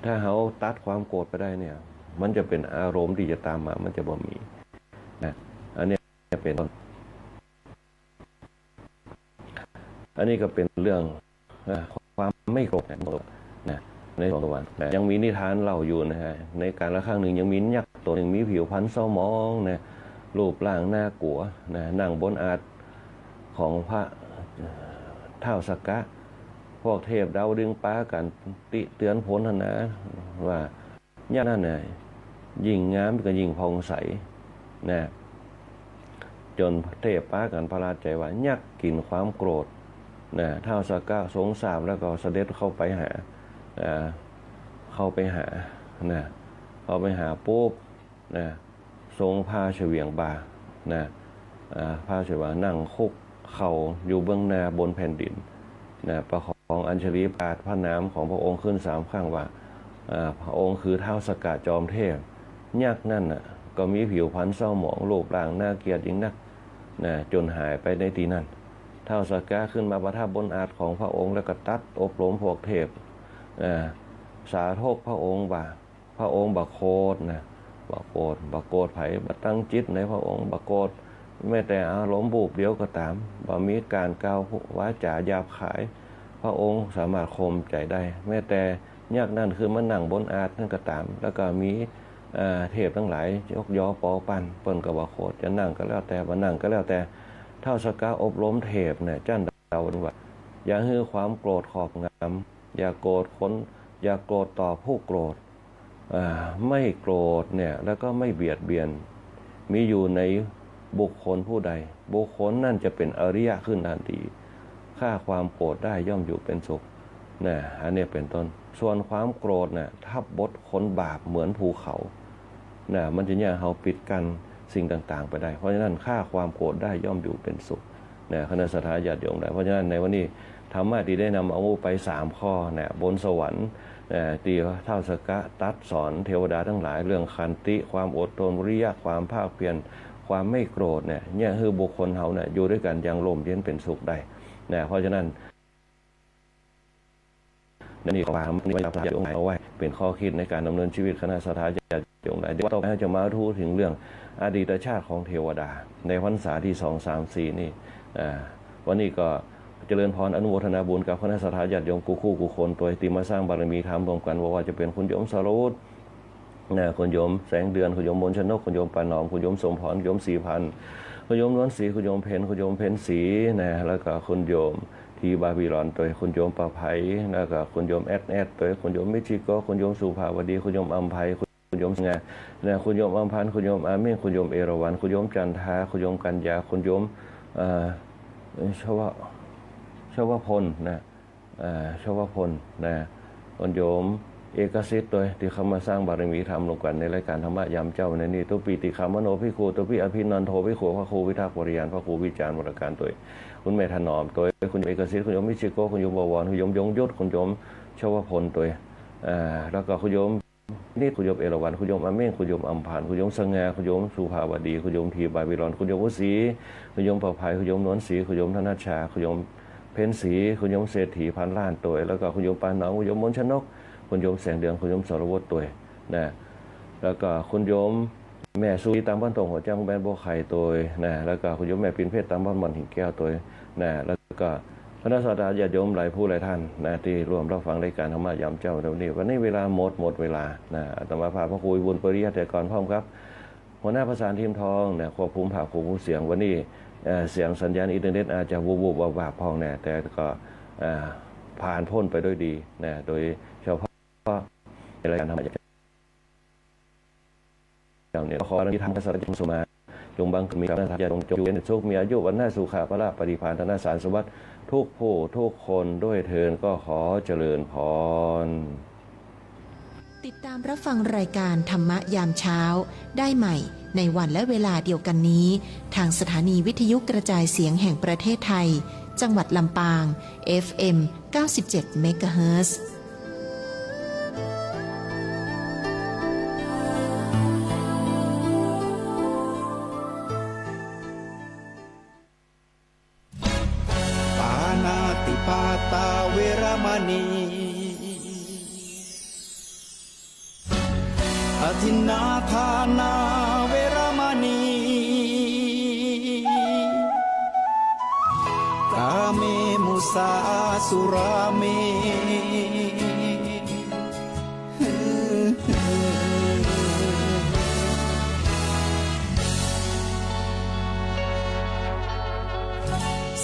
ถ้าเขาตัดความโกรธไปได้เนี่ยมันจะเป็นอารมณ์ที่จะตามมามันจะบ่มีนะอันนี้เป็นต้นอันนี้ก็เป็นเรื่องความไม่โกรธนะในสองตัวนะยังมีนิทานเล่าอยู่นะฮะในการละครั้งหนึ่งยังมียักษ์ตัวหนึ่งมีผิวพรรณเศร้ามองนะรูปร่างน่ากลัวนะนั่งบนอาสน์ของพระท้าวสักกะพวกเทพดาวดึงป้ากันติเตือนผลนะว่ายักษ์นั่นน่ะยิ่งงามก็ยิ่งผ่องใสนะจนเทพป้ากันประหลาดใจว่ายักษ์กินความโกรธนะท้าวสักกะสงสารแล้วก็เสด็จเข้าไปหานะเข้าไปหาปุ๊บนะทรงพาเฉวียงบ่านะพาเฉวียงนั่งคุกเข่าอยู่เบื้องหน้าบนแผ่นดินนะประคองอัญชลีปาดพระนามของพระองค์ขึ้น3 ครั้งว่าพระองค์คือท้าวสักกะจอมเทพยักษ์นั่นน่ะก็มีผิวพรรณเศร้าหมองรูปร่างน่าเกลียดยิ่งนักนะจนหายไปในที่นั้นท้าวสักกะขึ้นมาประทับบนอาสน์ของพระองค์แล้วก็ตัดอบรมพวกเทพสาธกพระองค์ว่าพระองค์บักโคดนะบักโกรธไผบัตั้งจิตในพระองค์บักโกรธแม้แต่อารมณ์บูบเดียวก็ตามบ่มีการกล่าววาจาหยาบขายพระองค์สามารถข่มใจได้แม้แต่ยักษ์นั่นคือมันนั่งบนอาสน์นั่นก็ตามแล้วก็มีเทพทั้งหลายยกยอปอปั้นเปิ้นก็บักโคดจะนั่งก็แล้วแต่บ่นั่งก็แล้วแต่เท่าสักกะอบรมเทพเนี่ยจั่นเดาว่าอย่าให้ความโกรธครอบงำอย่าโกรธคนอย่าโกรธต่อผู้โกรธไม่โกรธเนี่ยแล้วก็ไม่เบียดเบียนมีอยู่ในบุคคลผู้ใดบุคคลนั่นจะเป็นอริยะขึ้นทันทีฆ่าความโกรธได้ย่อมอยู่เป็นสุขนะอันนี้เป็นต้นส่วนความโกรธน่ะทับบดคนบาปเหมือนภูเขานะมันจะเนี่ยเฮาปิดกันสิ่งต่างๆไปได้เพราะฉะนั้นฆ่าความโกรธได้ย่อมอยู่เป็นสุขนะคณะสัตยาญาติโยมได้เพราะฉะนั้นในวันนี้ธรรมะที่ได้นำเอาไป3 ข้อนะบนสวรรค์ตีเท่าสักกะตัดสอนเทวดาทั้งหลายเรื่องขันติความอดทนวิริยะความภาคเพียรความไม่โกรธเนี่ยคือบุคคลเขาเนี่ยอยู่ด้วยกันอย่างร่มเย็นเป็นสุขได้นะเพราะฉะนั้นนี่ความนิยามที่องค์เอาไว้เป็นข้อคิดในการดำเนินชีวิตคณะสัตยาญาติโยมได้เดี๋ยวต่อไปจะมาทูถึงเรื่องอดีตชาติของเทวดาในพรรษาที่2 3 4นี่วันนี้ก็เจริญพรอนุโมทนาบุญกับคณะสัตยาญาติโยมกูคนตัวที่มาสร้างบารมีธรรมรวมกันว่าจะเป็นคุณโยมสรุตคุณโยมแสงเดือนคุณโยมมนชนกคุณโยมปานอมคุณโยมสมพรคุณโยม4,000คุณโยมล้วนศรีคุณโยมเพนคุณโยมเพนศรีนะแล้วก็คุณโยมทีบาบิลอนตัวคุณโยมประไพแล้วก็คุณโยมแอดตัวคุณโยมมิชิโกคุณโยมสุภาวดีคุณโยมอัมไพคุณโยมงานะคุณโยมอัมพันธ์คุณโยมอาเมฆคุณโยมเอราวัณคุณโยมจันทาคุณโยมกัญญาคุณโยมชวพลนะชวพลนะคุณโยมเอกสิทธิ์ตัวที่เขามาสร้างบารมีธรรมลงกันในรายการธรรมะยามเจ้าในนี้ตัวปีติคามโนพิคูตัวพี่อภินันโทพิคูพระครูวิทักษ์บริยานพระครูวิจารณ์บริการตัวคุณเมธนอมตัวคุณเอกสิทธิ์คุณโยมมิชิโกคุณโยมบวรคุณโยมยงยุทธคุณโยมชวพลตัวแล้วก็คุณโยมนี่คุณโยมเอราวัณคุณโยมอาเมฆคุณโยมอัมพันธ์คุณโยมสง่าคุณโยมสุภาวดีคุณโยมทีบาบิลอนคุณโยมวสีคุณโยมประภัยคุณโยมนวลศรีคุณโยมธนชาคุณโยมเพนศรีคุณโยมเศรษฐีพันล้านตัวแล้วก็คุณโยมปานน้องคุณโยมมนชนกคุณโยมแสงเดือนคุณโยมสรวัตรตัวนะแล้วก็คุณโยม แม่สุรีตามบ้านตรงหัวจ้างแบนโบไข่ตัวนะแล้วก็คุณโยมแม่ปินเพชรตามบ้านมันหินแก้วตัวนะแล้วก็คณะสัตยาญาติโยมหลายผู้หลายท่านนะที่ร่วมรับฟังรายการธรรมะยามเจ้าวันนี้เวลาหมดเวลานะอาตมาพาพระครูบุญปริยัติก่อนพร้อมครับหัวหน้าประสานทีมทองนะควบคุมผ่าคุมเสียงวันนี้เสียงสัญญาณอินเทอร์เน็ตอาจจะวูบวาบพองแน่แต่ก็ผ่านพ้นไปด้วยดีนะโดยเฉพาะในรายการธรรมะอย่างนี้ขออนุญาตทางกษัตริย์จงสมาจงบังมีกำลังทำจงเวียนโชคมีอายุวันหน้าสุขาพระปฏิภาณธนสารสวัสดิ์ทุกผู้ทุกคนด้วยเทินก็ขอเจริญพรติดตามรับฟังรายการธรรมะยามเช้าได้ใหม่ในวันและเวลาเดียวกันนี้ทางสถานีวิทยุกระจายเสียงแห่งประเทศไทยจังหวัดลำปาง FM 97 เมกะเฮิรตซ์ปานาติปาตาเวรมณีอทินนาทานาเวรมณีกาเมมุสาสุราเม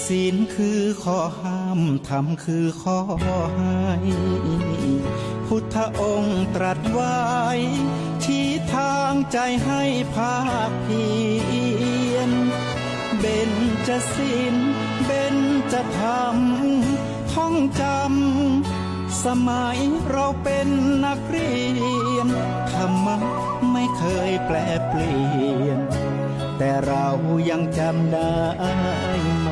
ศีลคือข้อห้ามธรรมคือข้อให้พุทธองค์ตรัสไว้ชี้ทางใจให้ภาคเพียรเบญจศีลเบญจธรรมท่องจำสมัยเราเป็นนักเรียนธรรมะไม่เคยแปรเปลี่ยนแต่เรายังจำได้ไหม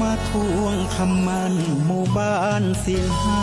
มาทวงคำมันหมู่บ้านศีลห้า